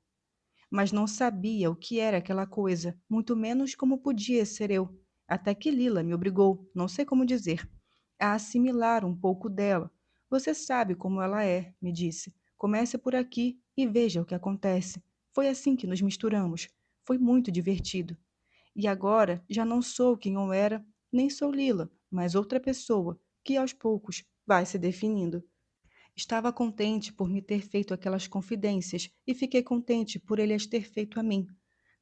mas não sabia o que era aquela coisa, muito menos como podia ser eu. Até que Lila me obrigou, não sei como dizer, a assimilar um pouco dela. Você sabe como ela é, me disse. Comece por aqui e veja o que acontece. Foi assim que nos misturamos. Foi muito divertido. E agora já não sou quem eu era, nem sou Lila, mas outra pessoa, que aos poucos vai se definindo. Estava contente por me ter feito aquelas confidências e fiquei contente por ele as ter feito a mim.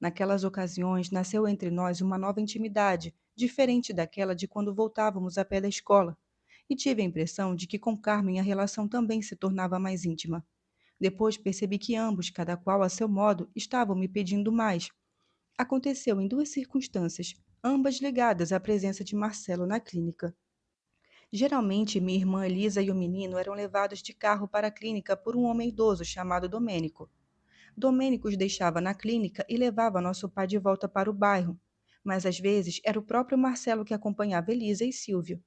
Naquelas ocasiões nasceu entre nós uma nova intimidade, diferente daquela de quando voltávamos a pé da escola. E tive a impressão de que com Carmen a relação também se tornava mais íntima. Depois percebi que ambos, cada qual a seu modo, estavam me pedindo mais. Aconteceu em duas circunstâncias, ambas ligadas à presença de Marcelo na clínica. Geralmente, minha irmã Elisa e o menino eram levados de carro para a clínica por um homem idoso chamado Domênico. Domênico os deixava na clínica e levava nosso pai de volta para o bairro. Mas às vezes era o próprio Marcelo que acompanhava Elisa e Silvio.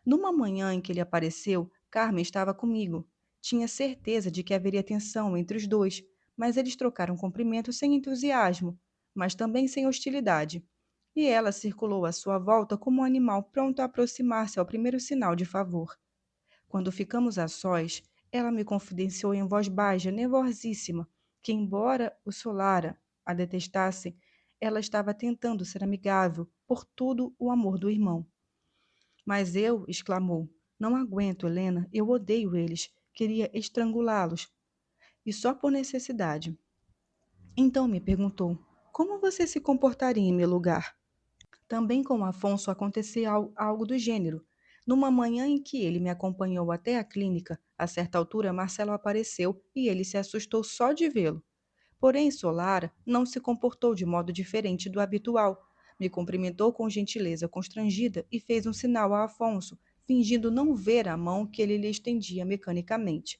Numa manhã em que ele apareceu, Carmen estava comigo. Tinha certeza de que haveria tensão entre os dois, mas eles trocaram cumprimentos sem entusiasmo, mas também sem hostilidade. E ela circulou à sua volta como um animal pronto a aproximar-se ao primeiro sinal de favor. Quando ficamos a sós, ela me confidenciou em voz baixa, nervosíssima, que, embora o Solara a detestasse, ela estava tentando ser amigável, por tudo o amor do irmão. Mas eu, exclamou, não aguento, Helena, eu odeio eles, queria estrangulá-los, e só por necessidade. Então me perguntou, como você se comportaria em meu lugar? Também com Afonso acontecia algo do gênero. Numa manhã em que ele me acompanhou até a clínica, a certa altura Marcelo apareceu e ele se assustou só de vê-lo. Porém, Solara não se comportou de modo diferente do habitual. Me cumprimentou com gentileza constrangida e fez um sinal a Afonso, fingindo não ver a mão que ele lhe estendia mecanicamente.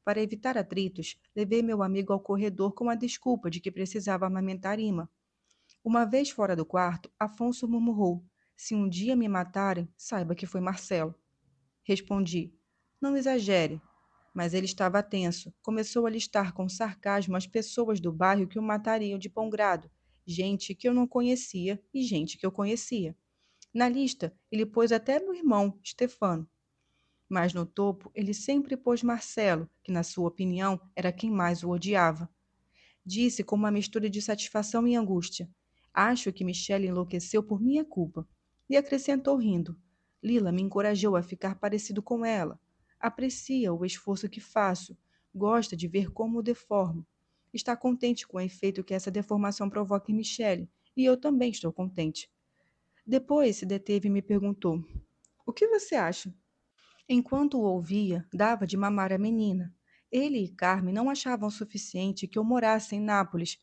Para evitar atritos, levei meu amigo ao corredor com a desculpa de que precisava amamentar Ima. Uma vez fora do quarto, Afonso murmurou: se um dia me matarem, saiba que foi Marcelo. Respondi: não exagere. Mas ele estava tenso. Começou a listar com sarcasmo as pessoas do bairro que o matariam de bom grado. Gente que eu não conhecia e gente que eu conhecia. Na lista, ele pôs até meu irmão, Stefano. Mas no topo, ele sempre pôs Marcelo, que, na sua opinião, era quem mais o odiava. Disse com uma mistura de satisfação e angústia: acho que Michelle enlouqueceu por minha culpa. E acrescentou rindo: Lila me encorajou a ficar parecido com ela. Aprecia o esforço que faço. Gosta de ver como o deformo. Está contente com o efeito que essa deformação provoca em Michelle. E eu também estou contente. Depois se deteve e me perguntou: o que você acha? Enquanto o ouvia, dava de mamar à menina. Ele e Carmen não achavam suficiente que eu morasse em Nápoles,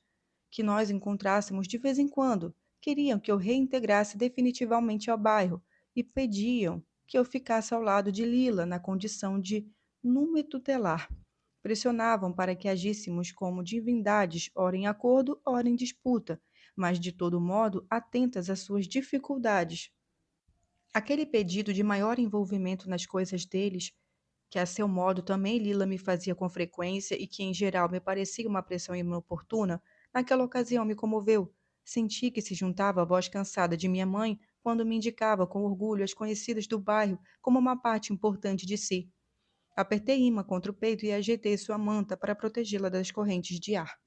que nós encontrássemos de vez em quando. Queriam que eu reintegrasse definitivamente ao bairro e pediam que eu ficasse ao lado de Lila na condição de núme tutelar. Pressionavam para que agíssemos como divindades, ora em acordo, ora em disputa, mas de todo modo atentas às suas dificuldades. Aquele pedido de maior envolvimento nas coisas deles, que a seu modo também Lila me fazia com frequência e que em geral me parecia uma pressão inoportuna, naquela ocasião me comoveu. Senti que se juntava à voz cansada de minha mãe quando me indicava com orgulho as conhecidas do bairro como uma parte importante de si. Apertei Ima contra o peito e ajeitei sua manta para protegê-la das correntes de ar.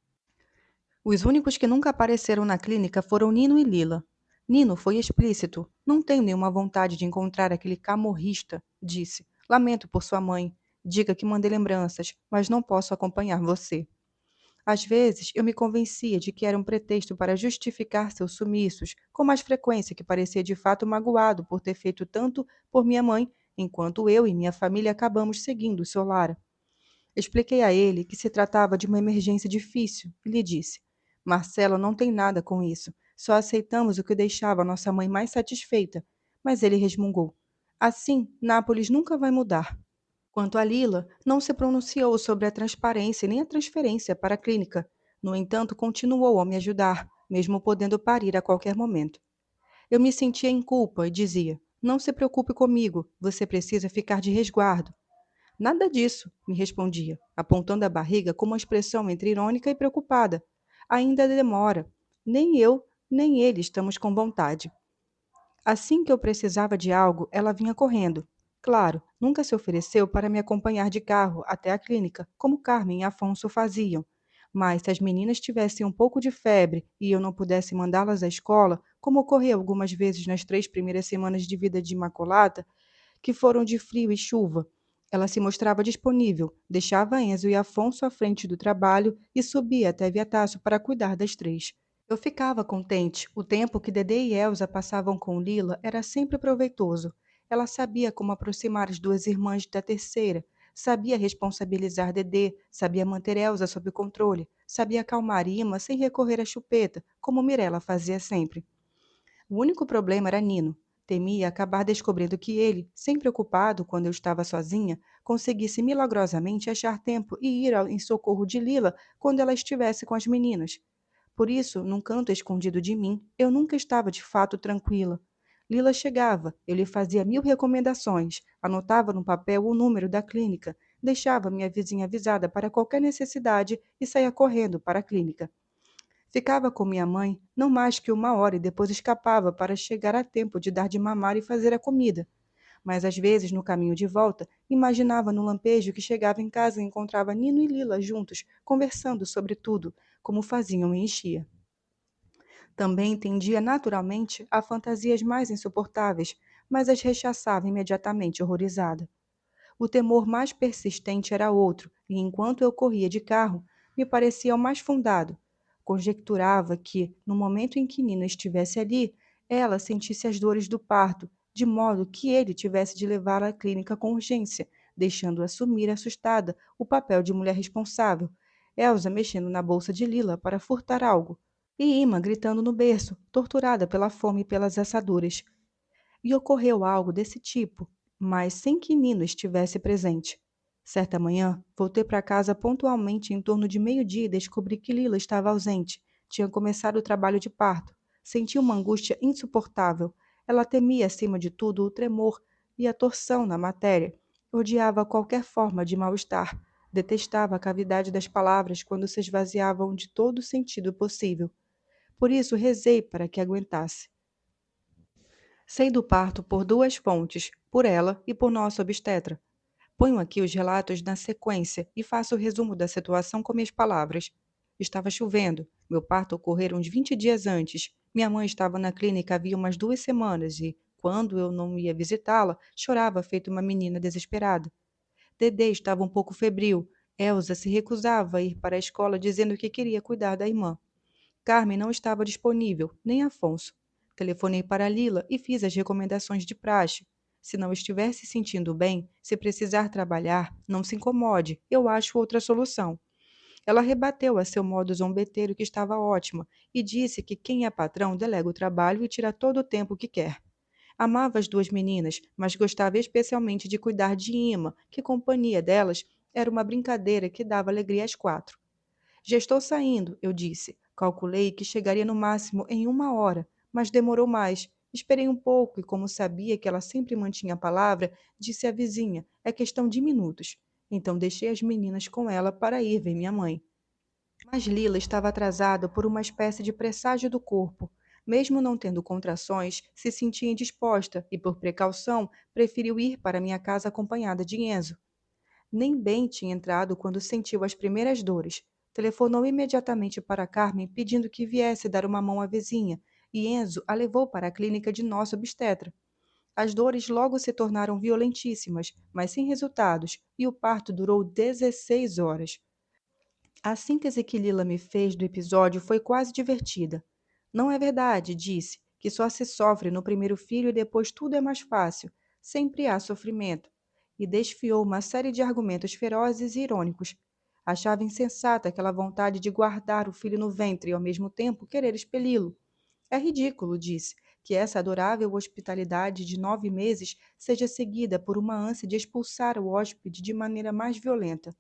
Os únicos que nunca apareceram na clínica foram Nino e Lila. Nino foi explícito. Não tenho nenhuma vontade de encontrar aquele camorrista, disse. Lamento por sua mãe. Diga que mandei lembranças, mas não posso acompanhar você. Às vezes, eu me convencia de que era um pretexto para justificar seus sumiços, com mais frequência que parecia de fato magoado por ter feito tanto por minha mãe, enquanto eu e minha família acabamos seguindo Solara. Expliquei a ele que se tratava de uma emergência difícil e lhe disse: Marcelo não tem nada com isso, só aceitamos o que deixava nossa mãe mais satisfeita. Mas ele resmungou: assim, Nápoles nunca vai mudar. Quanto a Lila, não se pronunciou sobre a transparência nem a transferência para a clínica. No entanto, continuou a me ajudar, mesmo podendo parir a qualquer momento. Eu me sentia em culpa e dizia: não se preocupe comigo, você precisa ficar de resguardo. Nada disso, me respondia, apontando a barriga com uma expressão entre irônica e preocupada. Ainda demora. Nem eu, nem ele estamos com vontade. Assim que eu precisava de algo, ela vinha correndo. Claro, nunca se ofereceu para me acompanhar de carro até a clínica, como Carmen e Afonso faziam. Mas se as meninas tivessem um pouco de febre e eu não pudesse mandá-las à escola, como ocorreu algumas vezes nas 3 primeiras semanas de vida de Imaculata, que foram de frio e chuva, ela se mostrava disponível, deixava Enzo e Afonso à frente do trabalho e subia até Viataço para cuidar das 3. Eu ficava contente. O tempo que Dedê e Elsa passavam com Lila era sempre proveitoso. Ela sabia como aproximar as duas irmãs da terceira, sabia responsabilizar Dedê, sabia manter Elsa sob controle, sabia acalmar Ima sem recorrer à chupeta, como Mirella fazia sempre. O único problema era Nino. Temia acabar descobrindo que ele, sempre ocupado quando eu estava sozinha, conseguisse milagrosamente achar tempo e ir em socorro de Lila quando ela estivesse com as meninas. Por isso, num canto escondido de mim, eu nunca estava de fato tranquila. Lila chegava, eu lhe fazia 1000 recomendações, anotava no papel o número da clínica, deixava minha vizinha avisada para qualquer necessidade e saía correndo para a clínica. Ficava com minha mãe não mais que 1 hora e depois escapava para chegar a tempo de dar de mamar e fazer a comida. Mas às vezes, no caminho de volta, imaginava no lampejo que chegava em casa e encontrava Nino e Lila juntos, conversando sobre tudo, como faziam em Enchia. Também tendia naturalmente a fantasias mais insuportáveis, mas as rechaçava imediatamente, horrorizada. O temor mais persistente era outro, e enquanto eu corria de carro, me parecia o mais fundado. Conjecturava que, no momento em que Nina estivesse ali, ela sentisse as dores do parto, de modo que ele tivesse de levá-la à clínica com urgência, deixando-a assumir, assustada, o papel de mulher responsável, Elsa mexendo na bolsa de Lila para furtar algo, e Ima gritando no berço, torturada pela fome e pelas assaduras. E ocorreu algo desse tipo, mas sem que Nino estivesse presente. Certa manhã, voltei para casa pontualmente em torno de meio-dia e descobri que Lila estava ausente. Tinha começado o trabalho de parto. Senti uma angústia insuportável. Ela temia, acima de tudo, o tremor e a torção na matéria. Odiava qualquer forma de mal-estar. Detestava a cavidade das palavras quando se esvaziavam de todo o sentido possível. Por isso, rezei para que aguentasse. Sei do parto por 2 fontes, por ela e por nossa obstetra. Ponho aqui os relatos na sequência e faço o resumo da situação com minhas palavras. Estava chovendo. Meu parto ocorreu uns 20 dias antes. Minha mãe estava na clínica havia umas 2 semanas e, quando eu não ia visitá-la, chorava feito uma menina desesperada. Dedê estava um pouco febril. Elsa se recusava a ir para a escola dizendo que queria cuidar da irmã. Carmen não estava disponível, nem Afonso. Telefonei para Lila e fiz as recomendações de praxe. Se não estiver se sentindo bem, se precisar trabalhar, não se incomode, eu acho outra solução. Ela rebateu a seu modo zombeteiro que estava ótima e disse que quem é patrão delega o trabalho e tira todo o tempo que quer. Amava as 2 meninas, mas gostava especialmente de cuidar de Ima, que companhia delas era uma brincadeira que dava alegria às 4. Já estou saindo, eu disse. Calculei que chegaria no máximo em 1 hora, mas demorou mais. Esperei um pouco e, como sabia que ela sempre mantinha a palavra, disse à vizinha: é questão de minutos. Então deixei as meninas com ela para ir ver minha mãe. Mas Lila estava atrasada por uma espécie de presságio do corpo. Mesmo não tendo contrações, se sentia indisposta e, por precaução, preferiu ir para minha casa acompanhada de Enzo. Nem bem tinha entrado quando sentiu as primeiras dores. Telefonou imediatamente para Carmen pedindo que viesse dar uma mão à vizinha, e Enzo a levou para a clínica de nossa obstetra. As dores logo se tornaram violentíssimas, mas sem resultados, e o parto durou 16 horas. A síntese que Lila me fez do episódio foi quase divertida. Não é verdade, disse, que só se sofre no primeiro filho e depois tudo é mais fácil. Sempre há sofrimento. E desfiou uma série de argumentos ferozes e irônicos. Achava insensata aquela vontade de guardar o filho no ventre e, ao mesmo tempo, querer expeli-lo. É ridículo, disse, que essa adorável hospitalidade de 9 meses seja seguida por uma ânsia de expulsar o hóspede de maneira mais violenta.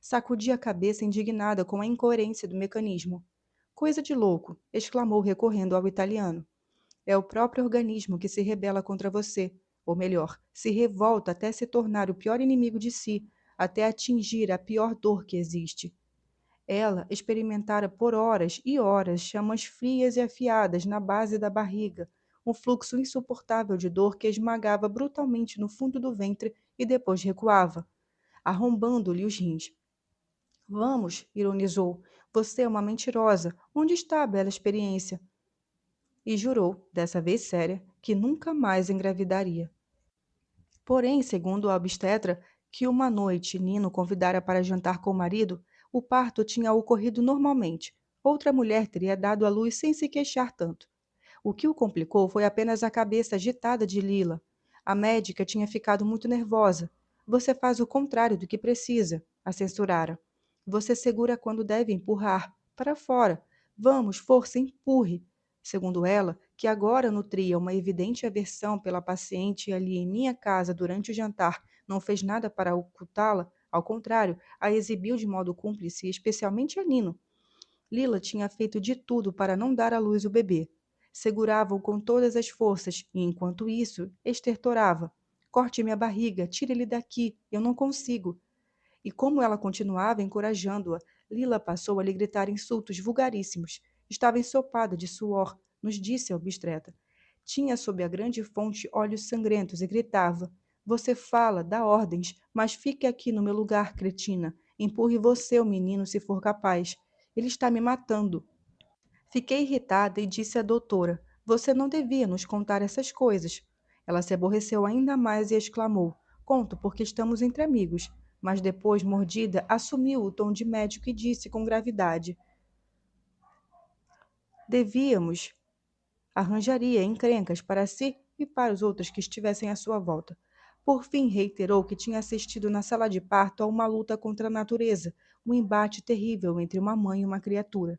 Sacudi a cabeça indignada com a incoerência do mecanismo. Coisa de louco, exclamou recorrendo ao italiano. É o próprio organismo que se rebela contra você, ou melhor, se revolta até se tornar o pior inimigo de si, até atingir a pior dor que existe. Ela experimentara por horas e horas chamas frias e afiadas na base da barriga, um fluxo insuportável de dor que esmagava brutalmente no fundo do ventre e depois recuava, arrombando-lhe os rins. Vamos, ironizou, você é uma mentirosa. Onde está a bela experiência? E jurou, dessa vez séria, que nunca mais engravidaria. Porém, segundo a obstetra, que uma noite Nino convidara para jantar com o marido, o parto tinha ocorrido normalmente. Outra mulher teria dado à luz sem se queixar tanto. O que o complicou foi apenas a cabeça agitada de Lila. A médica tinha ficado muito nervosa. Você faz o contrário do que precisa, a censurara. Você segura quando deve empurrar. Para fora. Vamos, força, empurre. Segundo ela, que agora nutria uma evidente aversão pela paciente ali em minha casa durante o jantar, não fez nada para ocultá-la, ao contrário, a exibiu de modo cúmplice, especialmente a Nino. Lila tinha feito de tudo para não dar à luz o bebê. Segurava-o com todas as forças e, enquanto isso, estertorava. Corte minha barriga, tire ele daqui, eu não consigo. E como ela continuava encorajando-a, Lila passou a lhe gritar insultos vulgaríssimos. Estava ensopada de suor, nos disse a obstetra. Tinha sob a grande fonte olhos sangrentos e gritava: Você fala, dá ordens, mas fique aqui no meu lugar, cretina. Empurre você o menino se for capaz. Ele está me matando. Fiquei irritada e disse à doutora: Você não devia nos contar essas coisas. Ela se aborreceu ainda mais e exclamou: Conto porque estamos entre amigos. Mas depois, mordida, assumiu o tom de médico e disse com gravidade: Devíamos. Arranjaria encrencas para si e para os outros que estivessem à sua volta. Por fim, reiterou que tinha assistido na sala de parto a uma luta contra a natureza, um embate terrível entre uma mãe e uma criatura.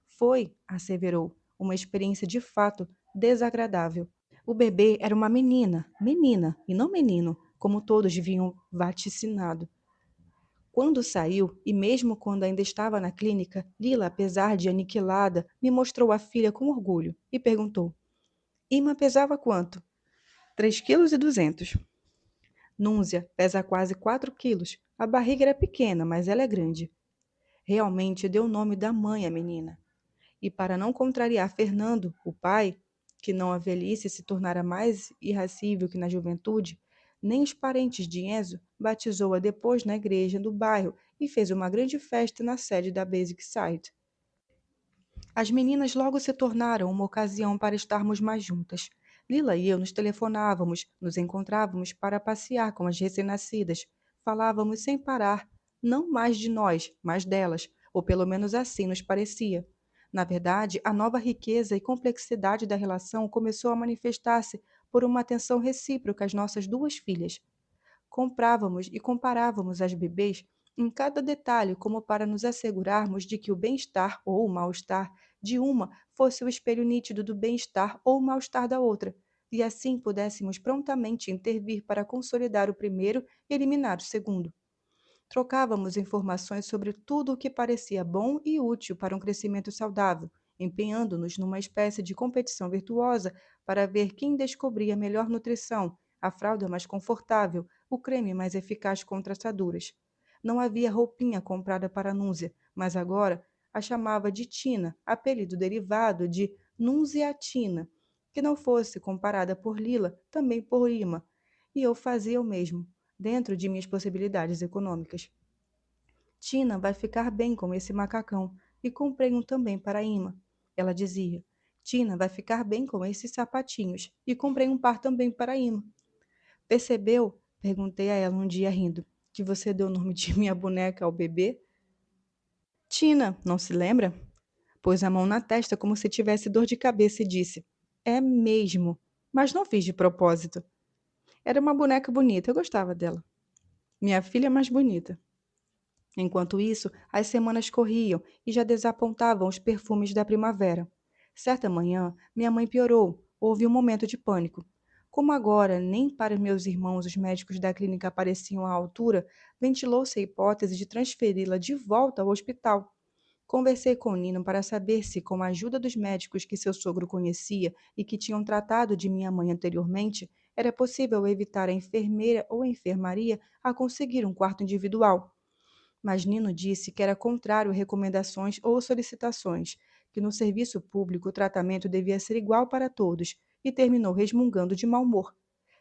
Foi, asseverou, uma experiência de fato desagradável. O bebê era uma menina, e não menino, como todos vinham vaticinado. Quando saiu, e mesmo quando ainda estava na clínica, Lila, apesar de aniquilada, me mostrou a filha com orgulho e perguntou: Ima pesava quanto? 3,2 kg. Núzia pesa quase 4 quilos. A barriga era pequena, mas ela é grande. Realmente deu o nome da mãe à menina. E para não contrariar Fernando, o pai, que não a velhice se tornara mais irracível que na juventude, nem os parentes de Enzo, batizou-a depois na igreja do bairro e fez uma grande festa na sede da Basic Site. As meninas logo se tornaram uma ocasião para estarmos mais juntas. Lila e eu nos telefonávamos, nos encontrávamos para passear com as recém-nascidas. Falávamos sem parar, não mais de nós, mas delas, ou pelo menos assim nos parecia. Na verdade, a nova riqueza e complexidade da relação começou a manifestar-se por uma atenção recíproca às nossas duas filhas. Comprávamos e comparávamos as bebês em cada detalhe como para nos assegurarmos de que o bem-estar ou o mal-estar de uma fosse o espelho nítido do bem-estar ou mal-estar da outra, e assim pudéssemos prontamente intervir para consolidar o primeiro e eliminar o segundo. Trocávamos informações sobre tudo o que parecia bom e útil para um crescimento saudável, empenhando-nos numa espécie de competição virtuosa para ver quem descobria melhor nutrição, a fralda mais confortável, o creme mais eficaz contra assaduras. Não havia roupinha comprada para Núzia, mas agora a chamava de Tina, apelido derivado de Nunziatina, que não fosse comparada por Lila, também por Ima, e eu fazia o mesmo dentro de minhas possibilidades econômicas. Tina vai ficar bem com esse macacão e comprei um também para Ima. Ela dizia: Tina vai ficar bem com esses sapatinhos e comprei um par também para Ima. Percebeu? Perguntei a ela um dia rindo, que você deu o nome de minha boneca ao bebê? Tina, não se lembra? Pôs a mão na testa como se tivesse dor de cabeça e disse: É mesmo, mas não fiz de propósito. Era uma boneca bonita, eu gostava dela. Minha filha é mais bonita. Enquanto isso, as semanas corriam e já desapontavam os perfumes da primavera. Certa manhã, minha mãe piorou. Houve um momento de pânico. Como agora nem para meus irmãos os médicos da clínica pareciam à altura, ventilou-se a hipótese de transferi-la de volta ao hospital. Conversei com Nino para saber se, com a ajuda dos médicos que seu sogro conhecia e que tinham tratado de minha mãe anteriormente, era possível evitar a enfermeira ou a enfermaria a conseguir um quarto individual. Mas Nino disse que era contrário a recomendações ou solicitações, que no serviço público o tratamento devia ser igual para todos, e terminou resmungando de mau humor.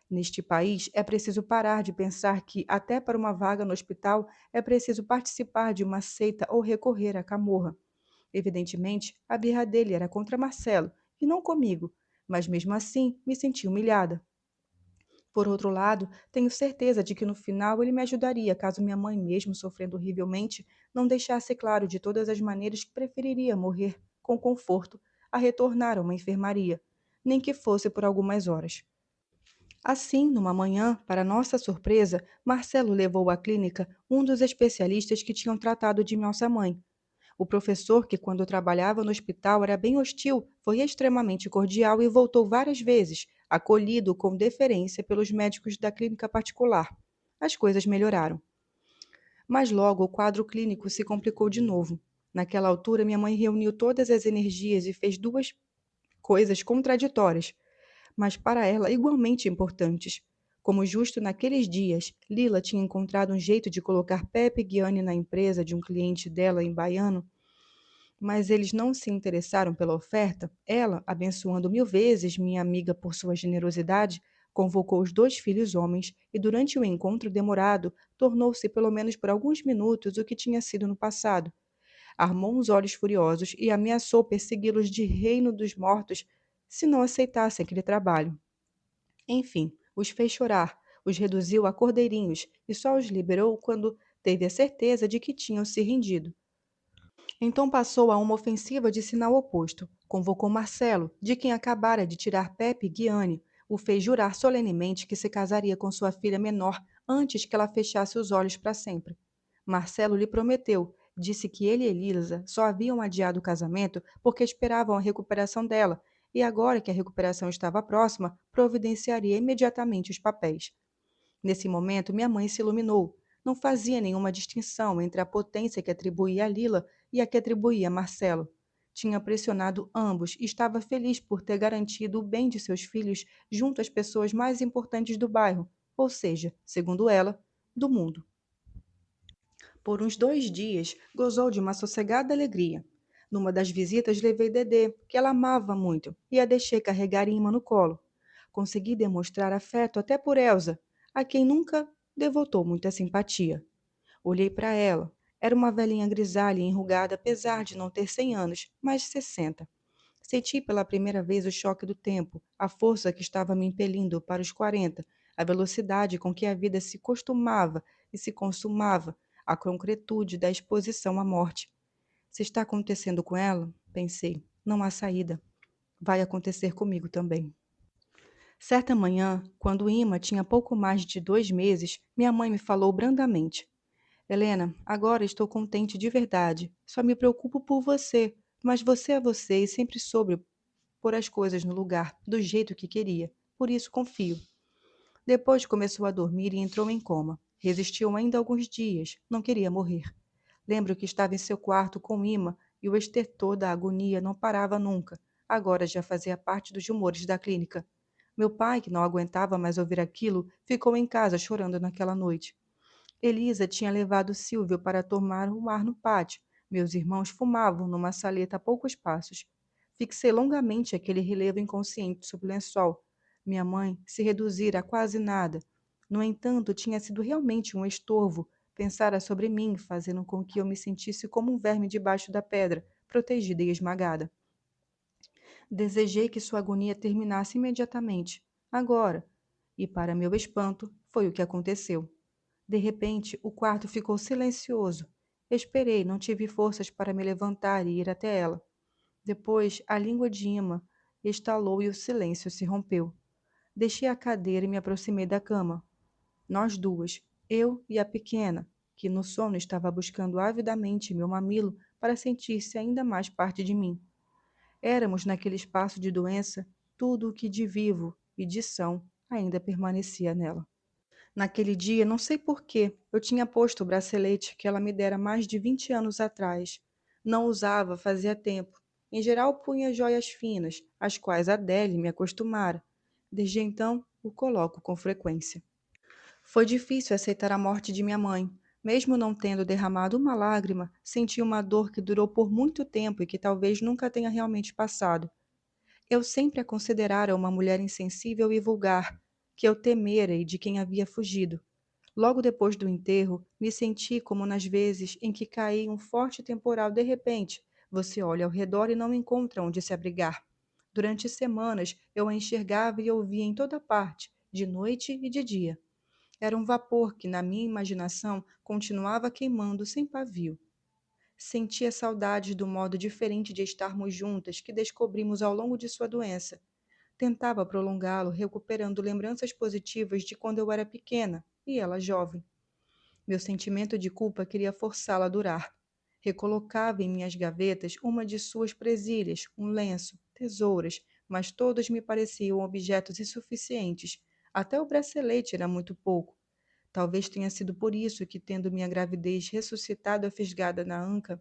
Neste país, é preciso parar de pensar que, até para uma vaga no hospital, é preciso participar de uma seita ou recorrer à camorra. Evidentemente, a birra dele era contra Marcelo, e não comigo, mas mesmo assim me senti humilhada. Por outro lado, tenho certeza de que no final ele me ajudaria caso minha mãe, mesmo sofrendo horrivelmente, não deixasse claro de todas as maneiras que preferiria morrer com conforto a retornar a uma enfermaria, nem que fosse por algumas horas. Assim, numa manhã, para nossa surpresa, Marcelo levou à clínica um dos especialistas que tinham tratado de nossa mãe. O professor, que quando trabalhava no hospital era bem hostil, foi extremamente cordial e voltou várias vezes, acolhido com deferência pelos médicos da clínica particular. As coisas melhoraram. Mas logo o quadro clínico se complicou de novo. Naquela altura, minha mãe reuniu todas as energias e fez duas coisas contraditórias, mas para ela igualmente importantes. Como justo naqueles dias, Lila tinha encontrado um jeito de colocar Pepe e Guiane na empresa de um cliente dela em Baiano, mas eles não se interessaram pela oferta, ela, abençoando mil vezes minha amiga por sua generosidade, convocou os dois filhos homens e, durante o encontro demorado, tornou-se, pelo menos por alguns minutos, o que tinha sido no passado. Armou uns olhos furiosos e ameaçou persegui-los de reino dos mortos se não aceitassem aquele trabalho. Enfim, os fez chorar, os reduziu a cordeirinhos e só os liberou quando teve a certeza de que tinham se rendido. Então passou a uma ofensiva de sinal oposto. Convocou Marcelo, de quem acabara de tirar Pepe e Guiane, o fez jurar solenemente que se casaria com sua filha menor antes que ela fechasse os olhos para sempre. Marcelo lhe prometeu, disse que ele e Elisa só haviam adiado o casamento porque esperavam a recuperação dela, e agora que a recuperação estava próxima, providenciaria imediatamente os papéis. Nesse momento, minha mãe se iluminou. Não fazia nenhuma distinção entre a potência que atribuía a Lila e a que atribuía a Marcelo. Tinha pressionado ambos e estava feliz por ter garantido o bem de seus filhos junto às pessoas mais importantes do bairro, ou seja, segundo ela, do mundo. Por uns 2 dias, gozou de uma sossegada alegria. Numa das visitas, levei Dedê, que ela amava muito, e a deixei carregar Ima no colo. Consegui demonstrar afeto até por Elsa, a quem nunca devotou muita simpatia. Olhei para ela. Era uma velhinha grisalha e enrugada, apesar de não ter 100 anos, mas 60. Senti pela primeira vez o choque do tempo, a força que estava me impelindo para os 40, a velocidade com que a vida se costumava e se consumava, a concretude da exposição à morte. Se está acontecendo com ela, pensei, não há saída. Vai acontecer comigo também. Certa manhã, quando Ima tinha pouco mais de 2 meses, minha mãe me falou brandamente: Helena, agora estou contente de verdade. Só me preocupo por você, mas você é você e sempre soube pôr as coisas no lugar, do jeito que queria. Por isso confio. Depois começou a dormir e entrou em coma. Resistiu ainda alguns dias, não queria morrer. Lembro que estava em seu quarto com Ima e o estertor da agonia não parava nunca. Agora já fazia parte dos rumores da clínica. Meu pai, que não aguentava mais ouvir aquilo, ficou em casa chorando naquela noite. Elisa tinha levado Silvio para tomar um ar no pátio. Meus irmãos fumavam numa saleta a poucos passos. Fixei longamente aquele relevo inconsciente sob o lençol. Minha mãe se reduzira a quase nada. No entanto, tinha sido realmente um estorvo. Pensara sobre mim, fazendo com que eu me sentisse como um verme debaixo da pedra, protegida e esmagada. Desejei que sua agonia terminasse imediatamente, agora, e, para meu espanto, foi o que aconteceu. De repente, o quarto ficou silencioso. Esperei, não tive forças para me levantar e ir até ela. Depois, a língua de Ima estalou e o silêncio se rompeu. Deixei a cadeira e me aproximei da cama. Nós duas, eu e a pequena, que no sono estava buscando avidamente meu mamilo para sentir-se ainda mais parte de mim. Éramos, naquele espaço de doença, tudo o que de vivo e de são ainda permanecia nela. Naquele dia, não sei por quê, eu tinha posto o bracelete que ela me dera mais de 20 anos atrás. Não usava fazia tempo. Em geral, punha joias finas, às quais Adele me acostumara. Desde então, o coloco com frequência. Foi difícil aceitar a morte de minha mãe, Mesmo não tendo derramado uma lágrima, senti uma dor que durou por muito tempo e que talvez nunca tenha realmente passado. Eu sempre a considerara uma mulher insensível e vulgar, que eu temera e de quem havia fugido. Logo depois do enterro, me senti como nas vezes em que cai um forte temporal de repente. Você olha ao redor e não encontra onde se abrigar. Durante semanas, eu a enxergava e ouvia em toda parte, de noite e de dia. Era um vapor que, na minha imaginação, continuava queimando sem pavio. Sentia saudades do modo diferente de estarmos juntas que descobrimos ao longo de sua doença. Tentava prolongá-lo, recuperando lembranças positivas de quando eu era pequena e ela jovem. Meu sentimento de culpa queria forçá-la a durar. Recolocava em minhas gavetas uma de suas presilhas, um lenço, tesouras, mas todos me pareciam objetos insuficientes. Até o bracelete era muito pouco. Talvez tenha sido por isso que, tendo minha gravidez ressuscitado a fisgada na anca,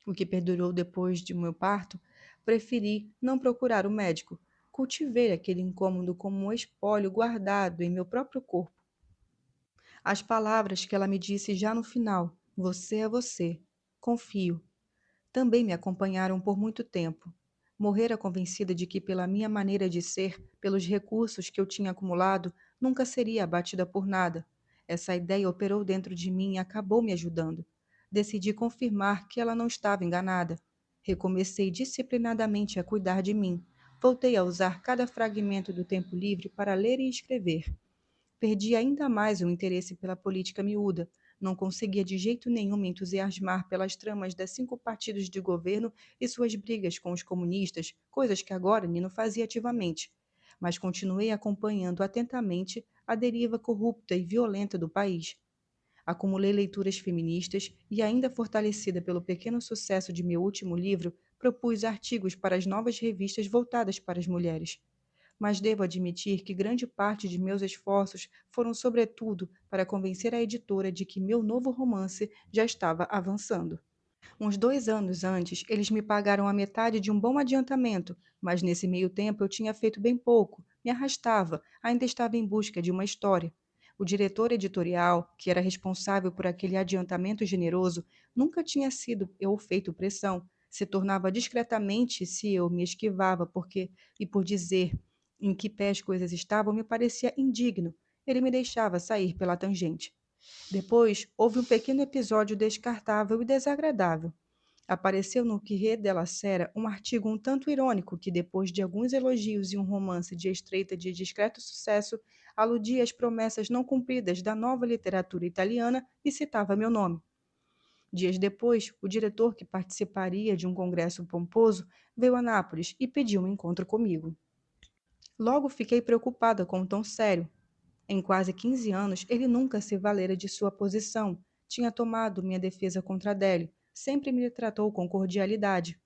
o que perdurou depois de meu parto, preferi não procurar o médico. Cultivei aquele incômodo como um espólio guardado em meu próprio corpo. As palavras que ela me disse já no final, você é você, confio, também me acompanharam por muito tempo. Morrera convencida de que, pela minha maneira de ser, pelos recursos que eu tinha acumulado, nunca seria abatida por nada. Essa ideia operou dentro de mim e acabou me ajudando. Decidi confirmar que ela não estava enganada. Recomecei disciplinadamente a cuidar de mim. Voltei a usar cada fragmento do tempo livre para ler e escrever. Perdi ainda mais o interesse pela política miúda. Não conseguia de jeito nenhum me entusiasmar pelas tramas dos 5 partidos de governo e suas brigas com os comunistas, coisas que agora Nino fazia ativamente. Mas continuei acompanhando atentamente a deriva corrupta e violenta do país. Acumulei leituras feministas e, ainda fortalecida pelo pequeno sucesso de meu último livro, propus artigos para as novas revistas voltadas para as mulheres. Mas devo admitir que grande parte de meus esforços foram sobretudo para convencer a editora de que meu novo romance já estava avançando. Uns 2 anos antes, eles me pagaram a metade de um bom adiantamento, mas nesse meio tempo eu tinha feito bem pouco, me arrastava, ainda estava em busca de uma história. O diretor editorial, que era responsável por aquele adiantamento generoso, nunca tinha sido eu feito pressão. Se tornava discretamente se eu me esquivava, porque, e por dizer em que pé as coisas estavam, me parecia indigno. Ele me deixava sair pela tangente. Depois, houve um pequeno episódio descartável e desagradável. Apareceu no Corriere della Sera um artigo um tanto irônico que, depois de alguns elogios e um romance de estreita de discreto sucesso, aludia às promessas não cumpridas da nova literatura italiana e citava meu nome. Dias depois, o diretor, que participaria de um congresso pomposo, veio a Nápoles e pediu um encontro comigo. Logo fiquei preocupada com o tom sério. Em quase 15 anos, ele nunca se valera de sua posição. Tinha tomado minha defesa contra Adele. Sempre me tratou com cordialidade.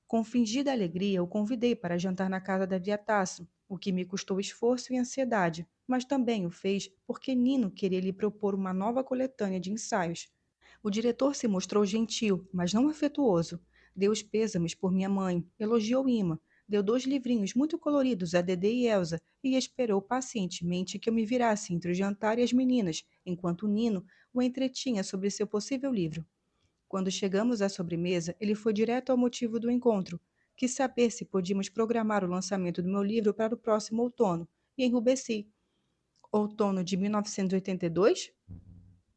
Com fingida alegria, o convidei para jantar na casa da Viatasso, o que me custou esforço e ansiedade, mas também o fez porque Nino queria lhe propor uma nova coletânea de ensaios. O diretor se mostrou gentil, mas não afetuoso. Deu os pêsames por minha mãe, elogiou Ima, deu 2 livrinhos muito coloridos a Dedê e Elsa e esperou pacientemente que eu me virasse entre o jantar e as meninas, enquanto Nino o entretinha sobre seu possível livro. Quando chegamos à sobremesa, ele foi direto ao motivo do encontro. Quis saber se podíamos programar o lançamento do meu livro para o próximo outono, e enrubesci. Outono de 1982?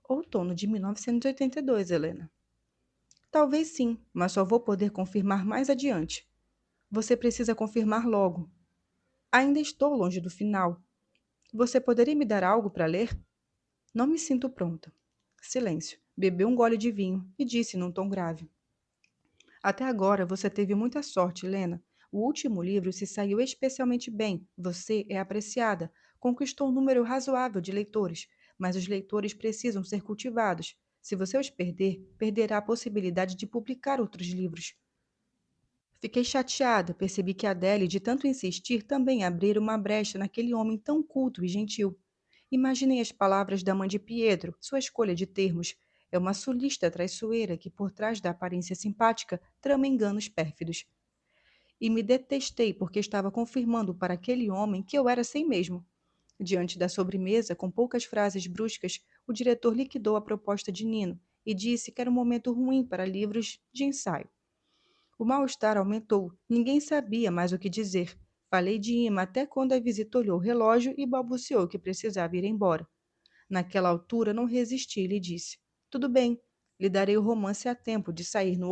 Outono de 1982, Helena. Talvez sim, mas só vou poder confirmar mais adiante. Você precisa confirmar logo. Ainda estou longe do final. Você poderia me dar algo para ler? Não me sinto pronta. Silêncio. Bebeu um gole de vinho e disse num tom grave. Até agora você teve muita sorte, Helena. O último livro se saiu especialmente bem. Você é apreciada. Conquistou um número razoável de leitores, mas os leitores precisam ser cultivados. Se você os perder, perderá a possibilidade de publicar outros livros. Fiquei chateada, percebi que Adele, de tanto insistir, também abrira uma brecha naquele homem tão culto e gentil. Imaginei as palavras da mãe de Pietro, sua escolha de termos. É uma sulista traiçoeira que, por trás da aparência simpática, trama enganos pérfidos. E me detestei porque estava confirmando para aquele homem que eu era assim mesmo. Diante da sobremesa, com poucas frases bruscas, O diretor liquidou a proposta de Nino e disse que era um momento ruim para livros de ensaio. O mal-estar aumentou. Ninguém sabia mais o que dizer. Falei de Ima até quando a visita olhou o relógio e balbuciou que precisava ir embora. Naquela altura não resisti e lhe disse: Tudo bem, lhe darei o romance a tempo de sair no